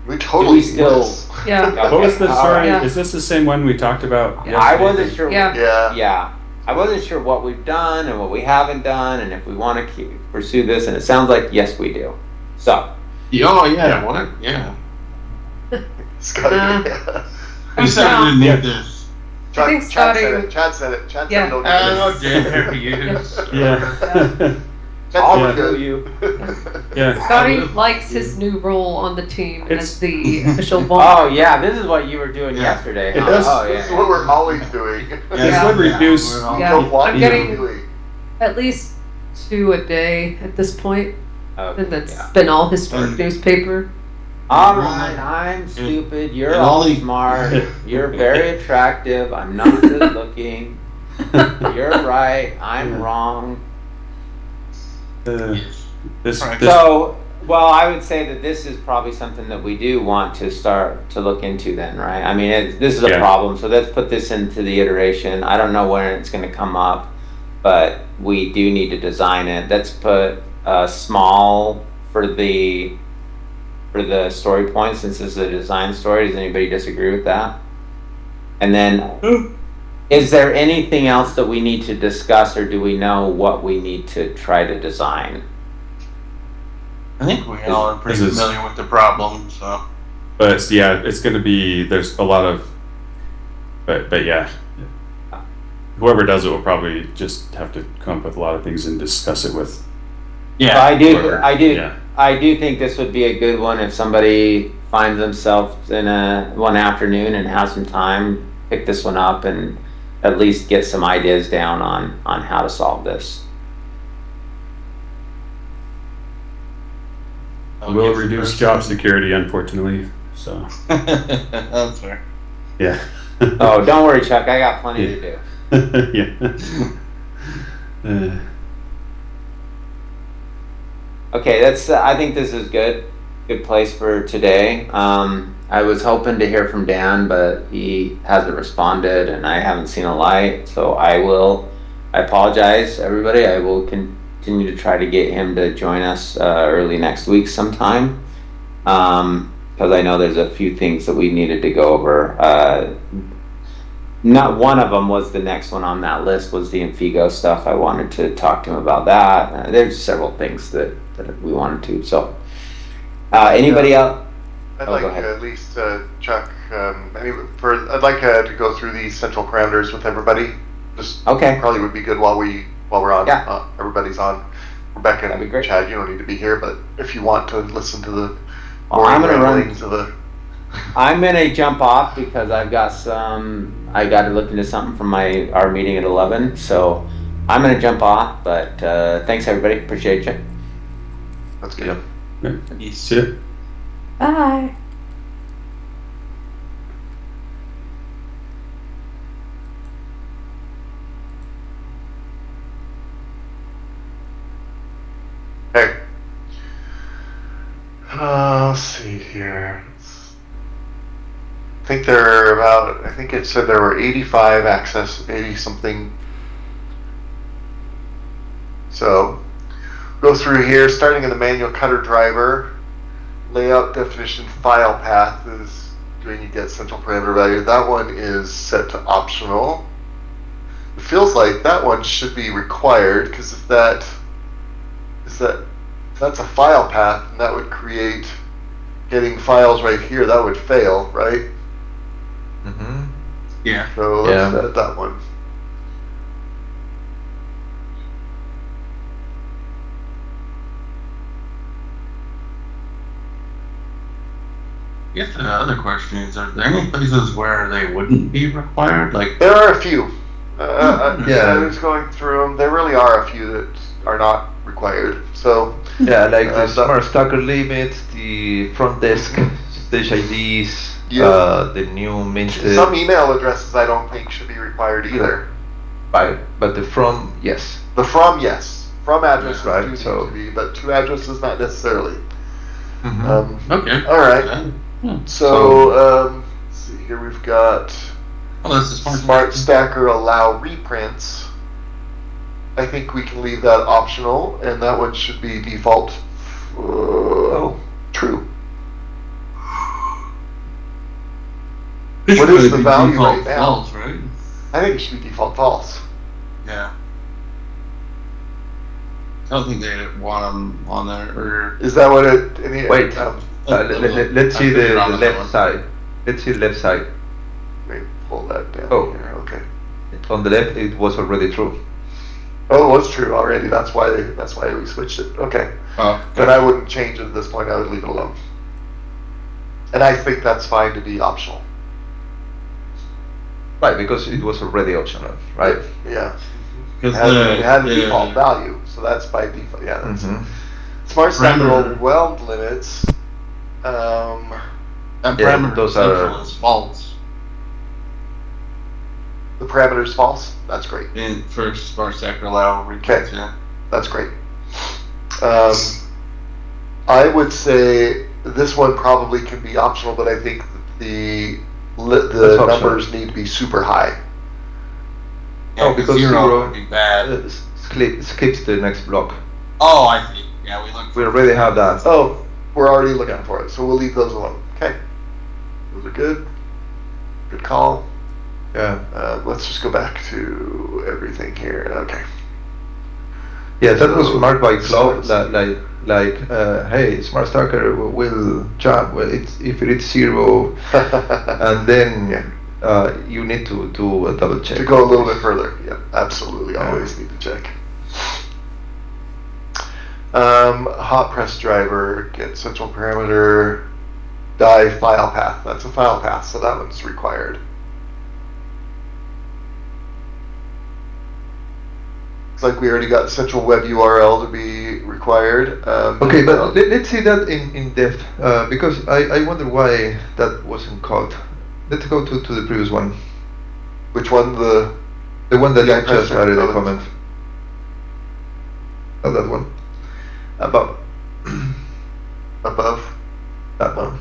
We totally we still- do this. Yeah. What was the All story? right. Is this the same one we talked about? I yesterday? wasn't sure. Yeah. Yeah. Yeah, I wasn't sure what we've done and what we haven't done, and if we want to pursue this. And it sounds like yes, we do. So Oh, yeah, what? Yeah. Scotty, Uh, yeah. Who said we didn't need this? Chad, think Chad Scotty said would- it. Chad said it. Chad Yeah. said no. How dare you? Yeah. I'll Chad do said you. Yeah. Scotty likes his new role on the team It's- as the official ball. Oh yeah, this is what you were doing Yeah. yesterday. Huh? This- Oh This is yeah. what we're always doing. Yeah. would reduce- we're all- Yeah. Don't want I'm to getting- do it. At least 2 a day at this point, Okay, and that's yeah. been all historic And- newspaper. All right, I'm stupid. You're and all all the- smart. You're very attractive. I'm not good looking. You're right. I'm wrong. This, Right. this So, well, I would say that this is probably something that we do want to start to look into then, right? I mean, this is a Yeah. problem, so let's put this into the iteration. I don't know when it's gonna come up, but we do need to design it. Let's put small for the story point, since this is a design story. Does anybody disagree with that? And then, is there anything else that we need to discuss, or do we know what we need to try to design? I think we all are pretty This is- familiar with the problem, so. but it's, yeah, it's going to be. There's a lot of. But yeah, whoever does it will probably just have to come up with a lot of things and discuss it with. Yeah. I do, whoever. I do, Yeah. I do think this would be a good one if somebody finds themselves in one afternoon and has some time, pick this one up and at least get some ideas down on how to solve this. Will reduce job security, unfortunately. So That's fair. yeah. Oh, don't worry, Chuck. I got plenty to do. Yeah. Okay, that's. I think this is good. Good place for today. I was hoping to hear from Dan, but he hasn't responded, and I haven't seen a light. So I apologize, everybody. I will continue to try to get him to join us early next week sometime. Because I know there's a few things that we needed to go over. Not one of them was the next one on that list was the Infigo stuff. I wanted to talk to him about that. There's several things that we wanted to. So, anybody else? I'd Oh, like go ahead. at least, Chuck, I'd like to go through these central parameters with everybody. Just Okay. probably would be good while we're on. Yeah. Everybody's on. Rebecca That'd be and great. Chad, you don't need to be here, but if you want to listen to the Well, I'm gonna run. ramblings of the. I'm gonna jump off because I got to look into something from our meeting at 11. So I'm gonna jump off. But thanks everybody. Appreciate you. That's good. See it. Bye. Okay. Let's see here. I think it said there were 85 access, 80 something. So, go through here, starting in the manual cutter driver. Layout definition file path is doing you get central parameter value. That one is set to optional. It feels like that one should be required because if that's a file path, and that would create getting files right here. That would fail, right? Mm-hmm. Yeah. So let's Yeah. set that one. I guess the other question is: are there any places where they wouldn't be required? Like, There are a few. Yeah. I was going through them. There really are a few that are not required. So Yeah, like the that- smart stacker limit, the front desk stage IDs, Yeah. the new minted. some email addresses I don't think should be required either. But the from, yes. The from, yes. From addresses Right, do need so- to be, but to addresses not necessarily. Mm-hmm. okay. All right. Yeah. So let's see here. We've got Oh, this is Smart Stacker allow reprints. I think we can leave that optional, and that one should be default. True. It What should is the be value default right now? false, right? I think it should be default false. Yeah. I don't think they want them on there, or Is that what it? Wait. Let's see the on that left one. side. Let's see the left side. Let me pull that down Oh. here. Okay. On the left, it was already true. Oh, it was true already. That's why we switched it. Okay. Oh, Then I wouldn't change it at this point. I would leave it alone. And I think that's fine to be optional. Right, because it was already optional, right? Yeah. because It had a default value, so that's by default. Yeah. That's Mm-hmm. Smart Stacker Parameter. overwhelmed limits. that Yeah, parameter those central are- is false The parameter's false. That's great. in for smart stacker allow reprints. Yeah. That's great. I would say this one probably can be optional, but I think the That's optional. numbers need to be super high. Yeah, Oh, because zero zero- would be bad. Skips the next block. Oh, I see. Yeah, we look. We already have that. Oh, we're already looking for it, so we'll leave those alone. Okay. Those are good. Good call. Yeah. Let's just go back to everything here. Okay. Yeah, that was So- marked by cloud, Smart- hey, Smart Stacker will jump. Well, if it's 0, and then Yeah. you need to do a double check. To go a little bit further, yeah, absolutely, Yeah. always need to check. Hot press driver, get central parameter, die file path, that's a file path, so that one's required. It's like we already got the central web URL to be required. Okay, but let's see that in depth, because I wonder why that wasn't caught. Let's go to the previous one. which one? The The one that Yeah, you just press added a it. comment. Oh, that one. Above. above? That one.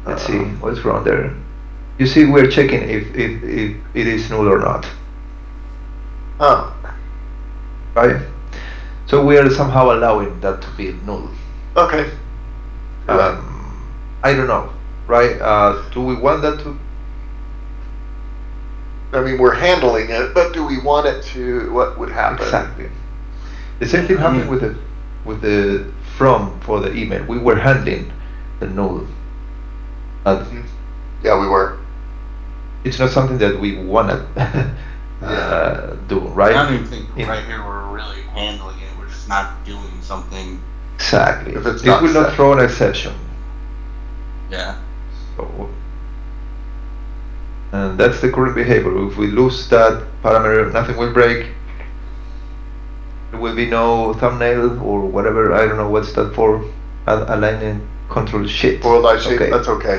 Let's see Uh, what's wrong there. You see, we're checking if it is null or not, Oh, right? So we are somehow allowing that to be null. okay. I don't know, right? Do we want that to? I mean, we're handling it, but do we want it to? What would happen? Exactly. The same thing happened with the from for the email. We were handling the null. Yeah, we were. It's not something that we wanna do, I right? don't even think Yeah. right here we're really handling it. We're just not doing something. Exactly. If it's It not will not set. throw an exception. Yeah. So, and that's the current behavior. If we lose that parameter, nothing will break. There will be no thumbnail or whatever. I don't know what's that for. Aligning control shit. Boiled eye shape. Okay. That's okay.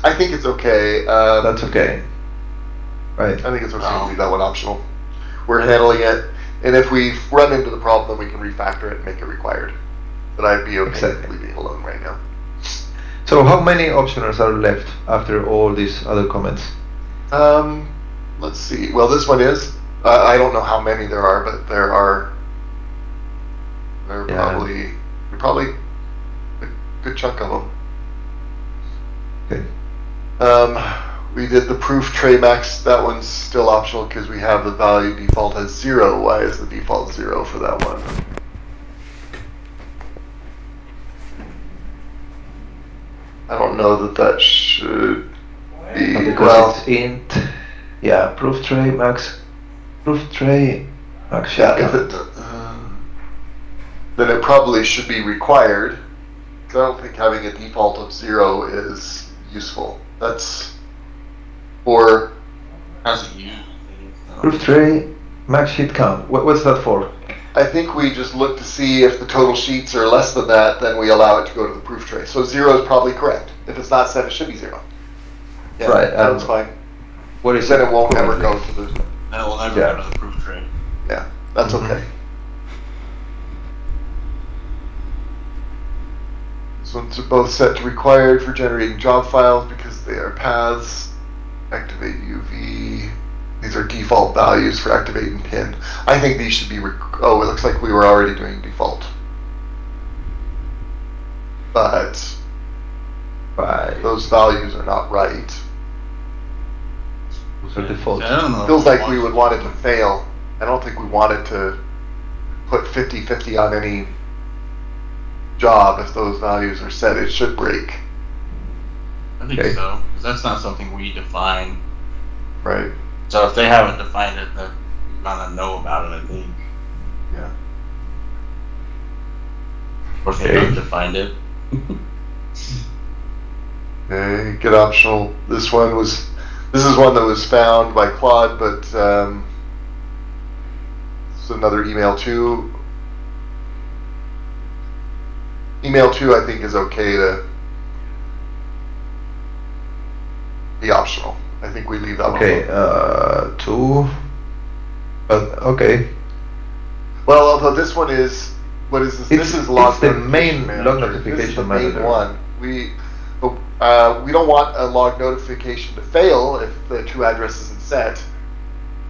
I think it's okay. That's okay. Right. I think it's okay to leave that one optional. We're handling it, and if we run into the problem, then we can refactor it and make it required. But I'd be okay Exactly. with leaving it alone right now. So how many optionals are left after all these other comments? Let's see. Well, this one is. I don't know how many there are, but there are. There are Yeah. probably a good chunk of them. Okay. We did the proof tray max. That one's still optional because we have the value default as 0. Why is the default 0 for that one? I don't know that should be. Because Well, it's int. Yeah, proof tray max. Proof tray max. yeah, if it, then it probably should be required. 'Cause I don't think having a default of 0 is useful. That's for. How's it used? Proof tray max sheet count. What's that for? I think we just look to see if the total sheets are less than that, then we allow it to go to the proof tray. So 0 is probably correct. If it's not set, it should be 0. Yeah, Right, that's fine. What is Then it won't ever currently? go to the. Then it will never Yeah. go to the proof tray. Yeah, that's Mhm. okay. This one's both set to required for generating job files because they are paths. Activate UV. These are default values for activating pin. I think these should be. Oh, it looks like we were already doing default. But Right. those values are not right. Those are default. I don't know. if Feels we like we would want it to fail. I don't think we wanted to put 50-50 on any job if those values are set. It should break, I think Okay. so, because that's not something we define. right? So if they haven't defined it, then we're gonna know about it, I think. Yeah. Or if they Okay. haven't defined it. Okay, get optional. This is one that was found by Claude, but it's another email too. Email 2 I think is okay to be optional. I think we leave that Okay. one. 2. But okay. Well, although this one is, what is this? This is log it's the notification main manager. log This is the notification main manager. one. We don't want a log notification to fail if the two address isn't set.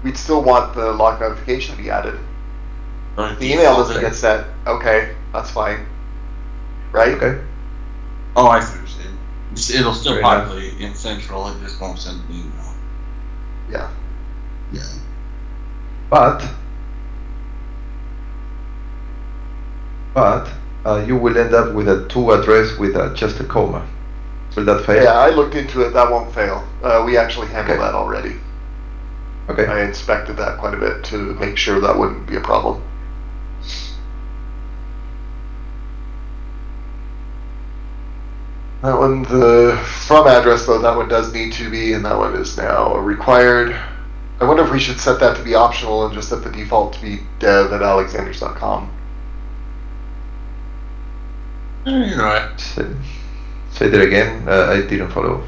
We'd still want the log notification to be added. Or The email default doesn't it. get set. Okay, that's fine. Right? Okay. Oh, I see what you're saying. It'll still Fair enough. populate in Central, it just won't send an email. Yeah. Yeah. But you will end up with a 2 address with just a comma. Will that fail? Yeah, I looked into it. That won't fail. We actually handled Okay. that already. Okay. I inspected that quite a bit to make sure that wouldn't be a problem. That one, the from address though, that one does need to be, and that one is now required. I wonder if we should set that to be optional and just set the default to be dev@alexanders.com. You know what? Say that again. I didn't follow.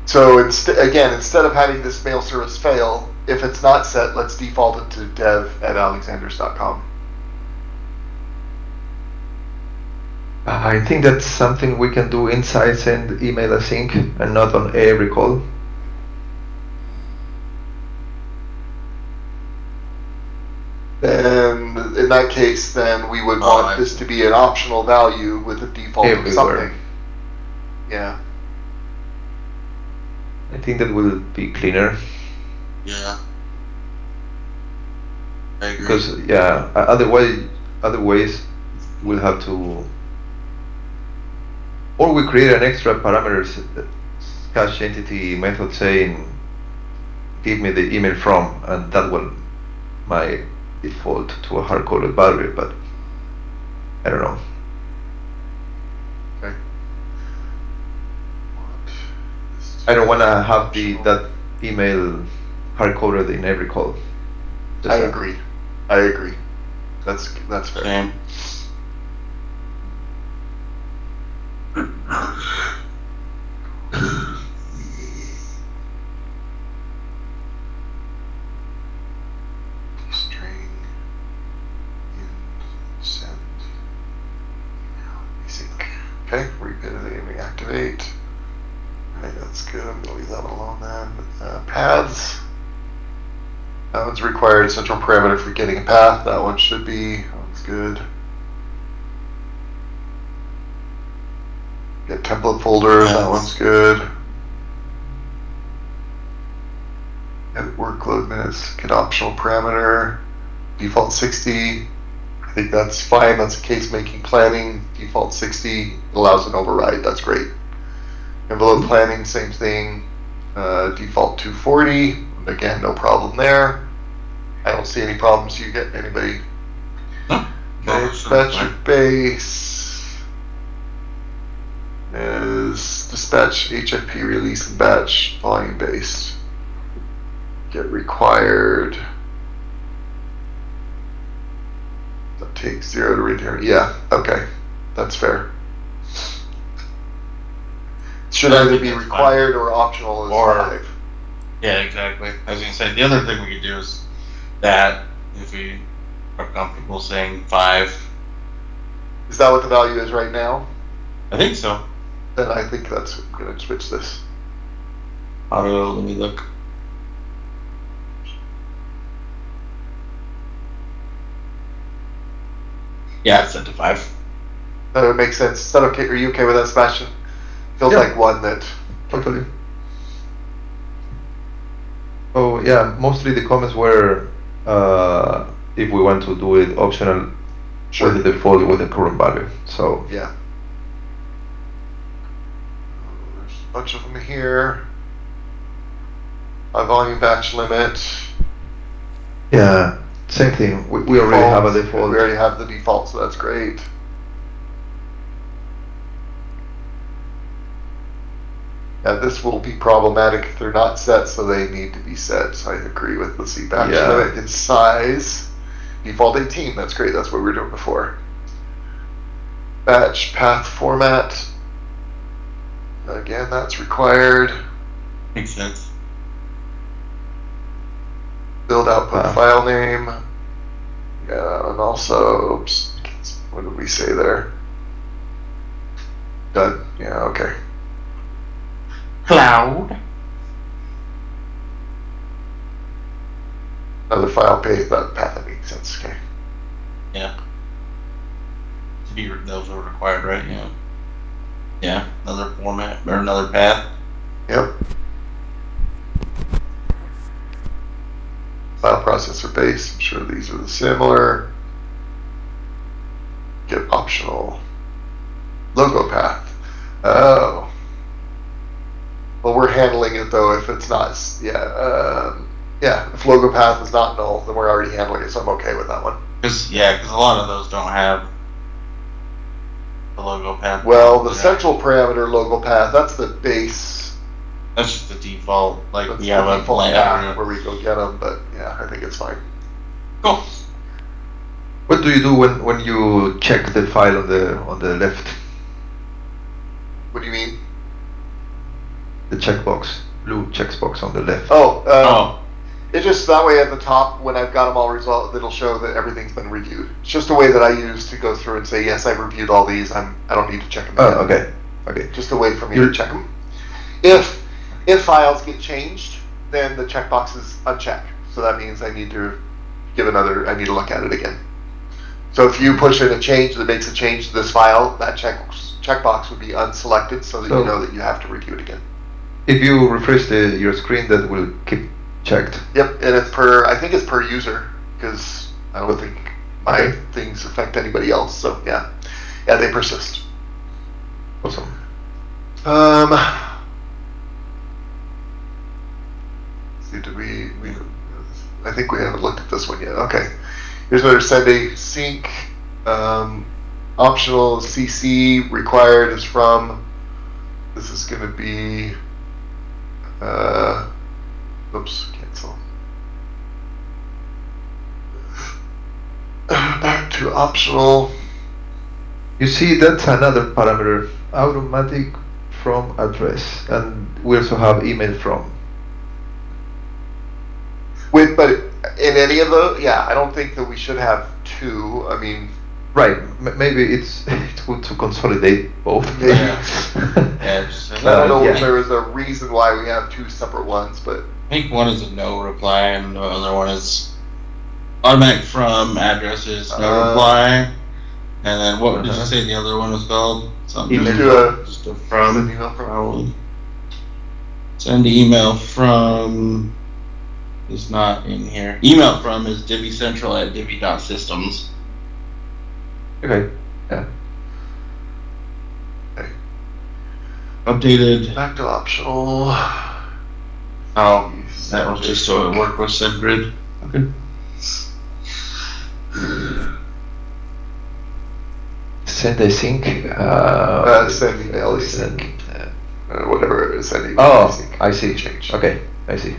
So instead of having this mail service fail, if it's not set, let's default it to dev@alexanders.com. I think that's something we can do inside send email async and not on every call. Then in that case, then we would want this to be an optional value with a default of Everywhere. something. Yeah. I think that will be cleaner Yeah. I agree. because otherwise we'll have to, or we create an extra parameters cache entity method saying give me the email from, and that will my default to a hard-coded value, but I don't know. I don't want to have that email hard-coded in every call. I agree. That's fair. Same. String and send email async. Okay, repeat and reactivate. Alright, that's good. I'm gonna leave that alone then. Paths. That one's required central parameter for getting a path. That one should be. That one's good. Get template folder. That one's good. Edit workload minutes. Get optional parameter. Default 60. I think that's fine. That's case making planning. Default 60 allows an override. That's great. Envelope planning, same thing. Default 240. Again, no problem there. I don't see any problems. You get anybody? No. Okay, dispatcher base is dispatch HFP release and batch volume based. Get required. That takes 0 to return. Yeah, okay, that's fair. Should Yeah, I either think be that's fine. required or optional as Or- 5. Yeah, exactly. I was gonna say the other thing we could do is that if we are comfortable saying 5. Is that what the value is right now? I think so. Then I think that's I'm gonna switch this. Auto, let me look. Yeah, it's set to 5. That would make sense. Is that okay? Are you okay with that, Sebastian? Feels Yeah. like one that. Totally. Oh yeah, mostly the comments were if we want to do it optional Sure. with the default with the current value. So Yeah. There's a bunch of them here. High volume batch limit. yeah, same thing. We already have a default. We already have the default, so that's great. Yeah, this will be problematic if they're not set, so they need to be set. So I agree with, let's see, batch Yeah. limit in size. Default 18, that's great, that's what we were doing before. Batch path format. Again, that's required. Makes sense. Build output Wow. file name. Yeah, and also, oops, what did we say there? Done, yeah, okay. Cloud. Another file page, that path that makes sense, okay. Yeah. To be those are required, right? Yeah. Yeah. Another format or another path. Yep. File processor base, I'm sure these are the similar. Get optional. Logo path. Oh. Well, we're handling it though if it's not, yeah, if logo path is not null, then we're already handling it, so I'm okay with that one. Because a lot of those don't have the logo path. Well, the Yeah. central parameter logo path, that's the base. That's just the default. Like That's we the have a default blank. path where we go get them, but yeah, I think it's fine. Cool. What do you do when you check the file on the left, What do you mean? the checkbox, blue checkbox on the left? Oh, It's just that way at the top, when I've got them all resolved, it'll show that everything's been reviewed. It's just a way that I use to go through and say, yes, I've reviewed all these. I don't need to check them again. Oh, okay. Okay. Just a way for me You're- to check them. If files get changed, then the checkbox is unchecked. So that means I need to look at it again. So if you push in a change that makes a change to this file, that checkbox would be unselected so that you So- know that you have to review it again. If you refresh your screen, that will keep checked. Yep, and I think it's per user, because I don't think my Okay. things affect anybody else, so yeah. Yeah, they persist. Awesome. See, I think we haven't looked at this one yet. Okay. Here's another send a sync. Optional CC required is from. This is going to be. Oops, cancel. Back to optional. You see, that's another parameter, automatic from address, and we also have email from. But in any of those, yeah, I don't think that we should have two. I mean, Right. Maybe it's good to consolidate both. maybe. yeah. Just, I don't know Yeah. if there is a reason why we have two separate ones, but I think one is a no reply, and the other one is automatic from addresses no reply. And then what did you say the other one was called? Something. just do a Just a send from. email from. Probably. Send email from is not in here. Email from is divvycentral@divvy.systems. Okay. Updated. Back to optional. Oh, that was just so it worked with SendGrid. Okay. Send async. Send email async. Whatever it is, send email Oh, async. I see. Change. Okay, I see.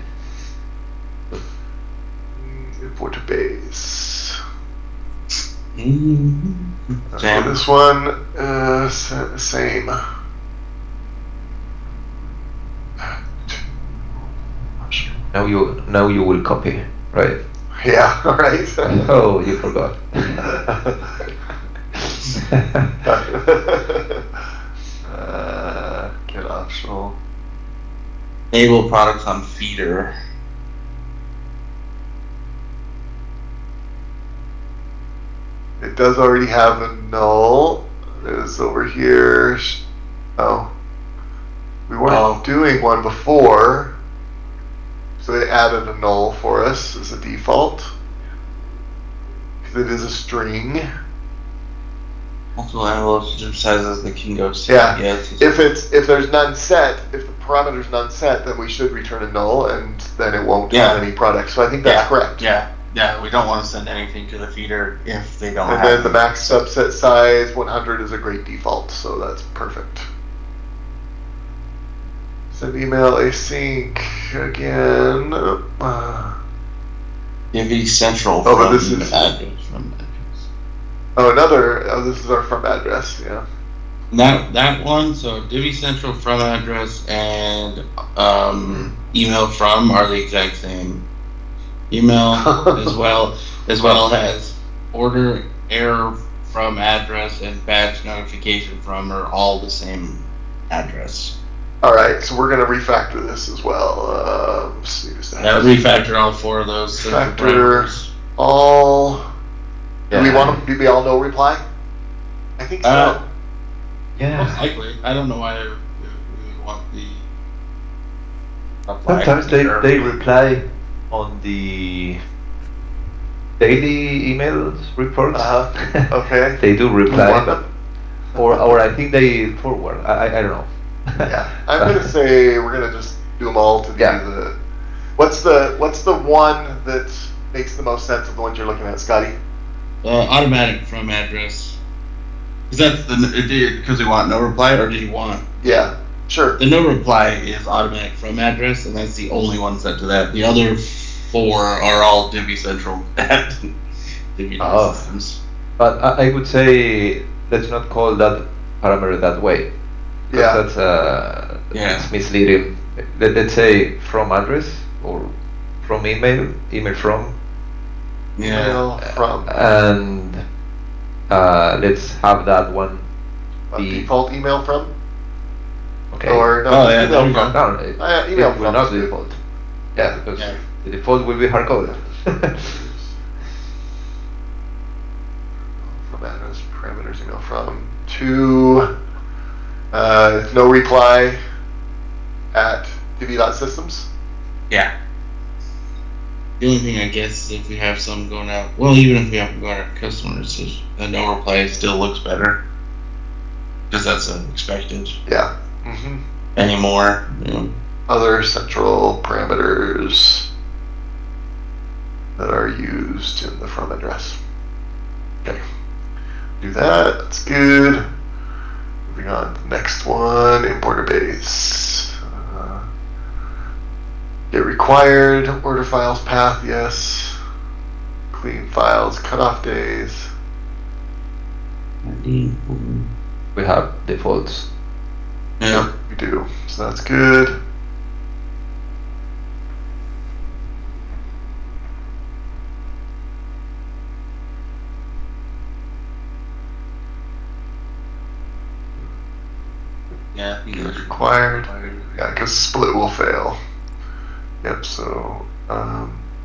Import to base. For Sam. this one, same. Now you will copy, right? Yeah, right. Oh, you forgot. Get optional. Enable products on feeder. It does already have a null. It's over here. Oh. We weren't doing one before. So they added a null for us as a default. Because it is a string. Multiple envelopes sizes that can go. Yeah. It's If there's none set, if the parameter's none set, then we should return a null and then it won't have any products. So I think that's correct. Yeah. We don't want to send anything to the feeder if they don't And have. then the max subset size 100 is a great default, so that's perfect. Send email async again. Divvy Central. Oh, but from this is- address, from address. This is our from address, yeah. That one. So Divvy Central from address and email from are the exact same. Email as well as order error from address and batch notification from are all the same address. Alright, so we're gonna refactor this as well. See this That would refactor all four of those. Factor. All. Do we want them? Do we all no reply? I think so. Most Yeah. likely. I don't know why we would want the. Sometimes they reply on the daily emails reports. Okay. They do We reply, want but, them? or I think they forward. I don't know. Yeah, I'm gonna say we're gonna just do them all to be Yeah. the. What's the one that makes the most sense of the ones you're looking at, Scotty? Automatic from address. Is that because we want no reply, or do you want? Yeah. Sure. The no reply is automatic from address, and that's the only one set to that. The other 4 are all Divi Central at Divi Oh. systems. But I would say let's not call that parameter that way. 'Cause Yeah. That's Yeah. it's misleading. Let's say from address or from email from, Yeah. Email from and let's have that one a be default email from, okay. or no, Oh, yeah, there email we from. No, it, Email it will from not is be good. default. Yeah, because Yeah. the default will be hard coded. From address parameters email from to no reply at divi.systems. Yeah. The only thing I guess is if we have some going out, well, even if we have them going out to customers, is a no reply still looks better. Because that's expected Yeah. hmm anymore. You know. Other central parameters that are used in the from address. Okay. Do that. That's good. Moving on to the next one, importer base. Get required, order files path, yes. Clean files, cutoff days. We have defaults. Yeah. We do. So that's good. Yeah. Get required. Yeah, because split will fail. Yep, so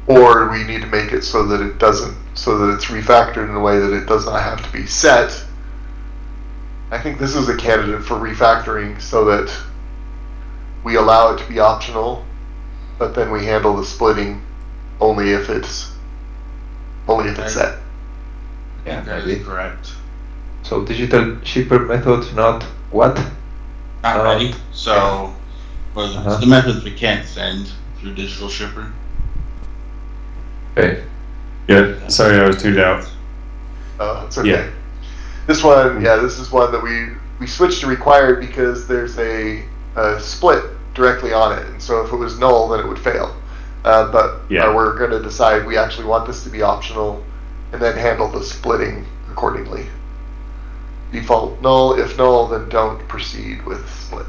or we need to make it so that it doesn't, so that it's refactored in a way that it does not have to be set. I think this is a candidate for refactoring so that we allow it to be optional, but then we handle the splitting only if it's set. Yeah, That maybe. is correct. So digital shipper method, not what? Not ready. So, well, Uh-huh. the methods we can't send through digital shipper. Okay. Yeah, sorry, I was tuned out. It's okay. Yeah. This one, this is one that we switched to required because there's a split directly on it, and so if it was null, then it would fail. But Yeah. we're going to decide we actually want this to be optional, and then handle the splitting accordingly. Default null. If null, then don't proceed with split.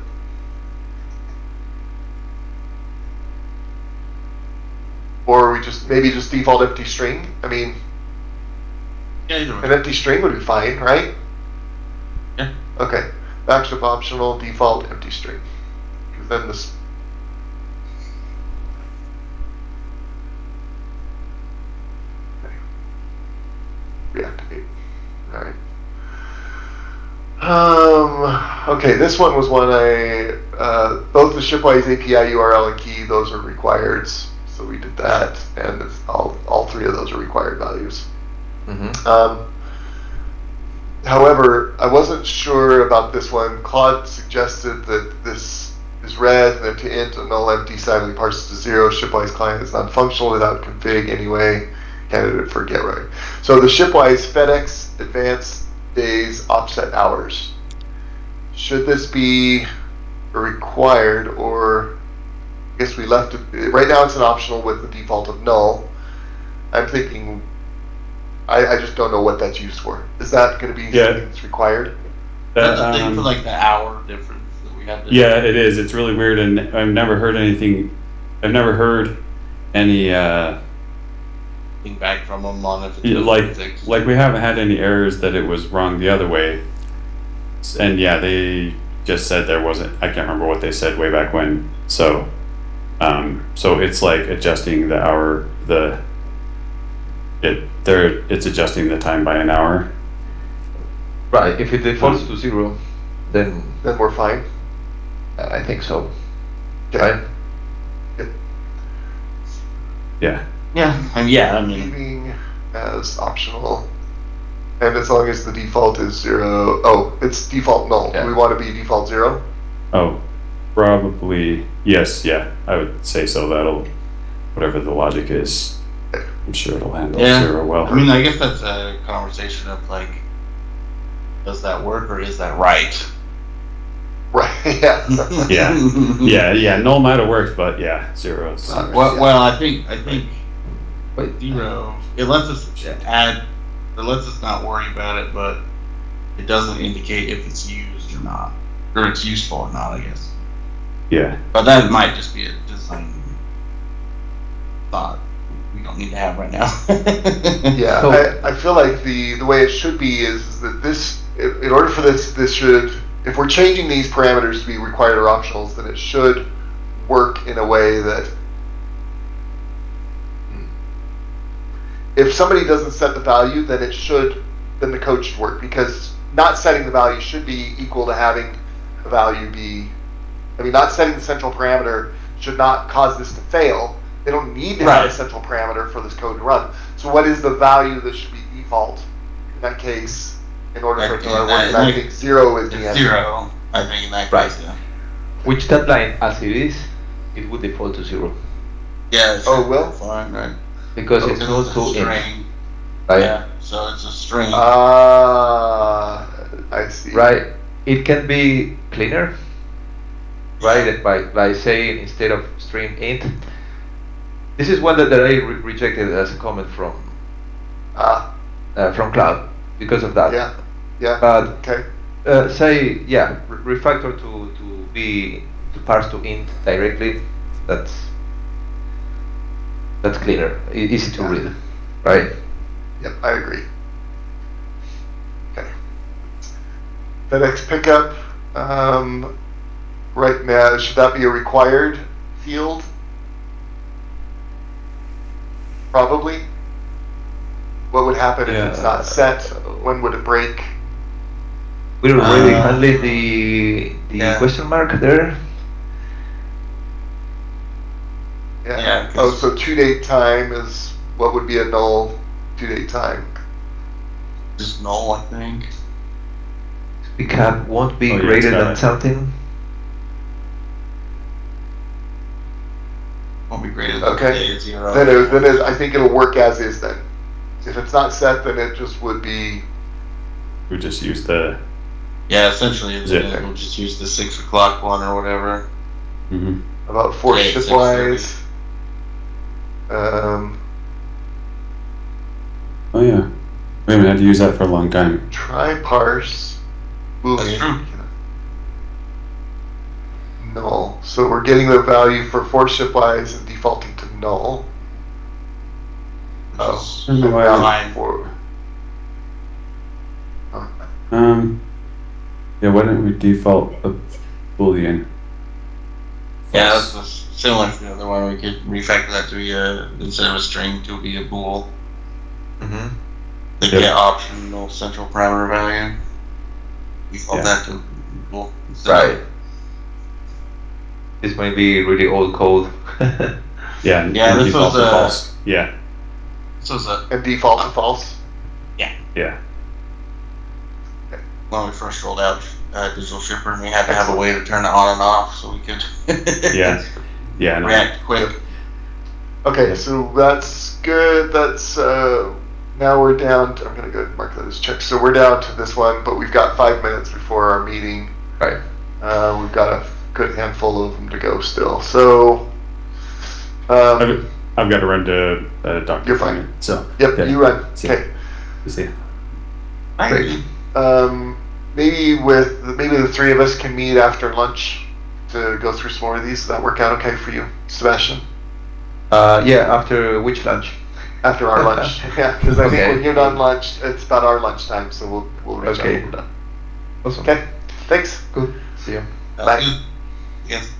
Or we maybe just default empty string. I mean, Yeah, either an way. empty string would be fine, right? Yeah. Okay. Backstep optional, default empty string. 'Cause then this. Okay. Reactivate. All right. Okay, this one was one both the Shipwise API URL and key, those are required, so we did that, and all 3 of those are required values. Mm-hmm. However, I wasn't sure about this one. Claude suggested that this is red, and then to int a null empty silently parses to 0. Shipwise client is non-functional without config anyway. Candidate for get right. So the Shipwise FedEx advanced days offset hours. Should this be required, or I guess we left it right now? It's an optional with the default of null. I'm thinking. I just don't know what that's used for. Is that going to be Yeah. something that's required? That's the That, thing for like the hour difference that we have to. yeah, it is. It's really weird, and I've never heard anything. I've never heard any Thing back from them on if it's Yeah, six. like we haven't had any errors that it was wrong the other way. And yeah, they just said there wasn't. I can't remember what they said way back when. So it's like adjusting the hour. It's adjusting the time by an hour. Right. If it defaults to 0, then Then we're fine. I think so. Okay. Right? Yeah. Yeah, I mean, Leaving as optional, and as long as the default is 0. Oh, it's default null. Yeah. Do we want to be default 0? Oh, probably yes. Yeah, I would say so. That'll whatever the logic is. I'm sure it'll handle Yeah. 0 well. I mean, I guess that's a conversation of like, does that work or is that right? Right, yeah. Yeah. Null might have worked, but yeah, zeros. Well, I think zero. It lets us add. It lets us not worry about it, but it doesn't indicate if it's used or not, or it's useful or not. I guess. Yeah. But that might just be a design thought we don't need to have right now. Yeah, So- I feel like the way it should be is that this, in order for this should, if we're changing these parameters to be required or optionals, then it should work in a way that if somebody doesn't set the value, then the code should work, because not setting the value should be equal to having the value be, not setting the central parameter should not cause this to fail. They don't need to have a Right. central parameter for this code to run. So what is the value that should be default in that case in order for it to work? And I think 0 is the It's answer. 0, I think, in that Right. case. Yeah. Which that line, as it is, it would default to 0 Yeah. Oh, it will? Fine, right. because Oh, it's Because not it's to a int, string. right? Yeah. So it's a string. I see. Right. It can be cleaner, right? By saying instead of string int. This is one that I rejected as a comment from Cloud because of that. Yeah. Yeah. But Okay. say refactor to parse to int directly. That's cleaner, easy to Yeah. read, right? Yep, I agree. Okay. FedEx pickup, right now, should that be a required field? Probably. What would happen if it's Yeah. not set? When would it break? We already handled the Yeah. question mark there. Yeah, Oh, 'cause- so 2-date time is, what would be a null 2-date time? Just null, I think. The cap won't be Oh, yeah, greater it's got than it. something. Won't be greater than Okay. 0. Then I think it'll work as is then. If it's not set, then it just would be, We just use the. Yeah, essentially, Is it- we'll just use the 6 o'clock one or whatever. Mhm. about 4 Yeah, shipwise. Oh yeah. We haven't had to use that for a long time. Try parse boolean. true. Null. So we're getting the value for 4 shipwise and defaulting to null. Which Oh. is I don't know why Now fine. for- Yeah, why don't we default a boolean? Yeah, that's similar to the other one. We could refactor that to be instead of a string to be a bool. Mm-hmm. The Yep. get optional central parameter value. Default Yeah. that to bool. Right. This might be really old code. Yeah. Yeah, and this default was, to false. Yeah. So it's a, And default to false. Yeah. when we first rolled out Digital Shipper, and we had to have a way to turn it on and off so we could Yeah. Yeah. No. react quick. Okay, so that's good. That's now we're down to, I'm gonna go mark that as checked. So we're down to this one, but we've got 5 minutes before our meeting. Right. We've got a good handful of them to go still. So I've got to run to a doctor. You're fine. appointment, So. yep, yeah. you run. See. Okay. See. Great. Maybe the 3 of us can meet after lunch to go through some more of these. Does that work out okay for you, Sebastian? Yeah, after which lunch? After our lunch, yeah, because I think Okay. when you're done lunch, it's about our lunchtime, so we'll reach out Okay. when we're done. Awesome. Okay, thanks. Good. See you. Bye. Good. Yes.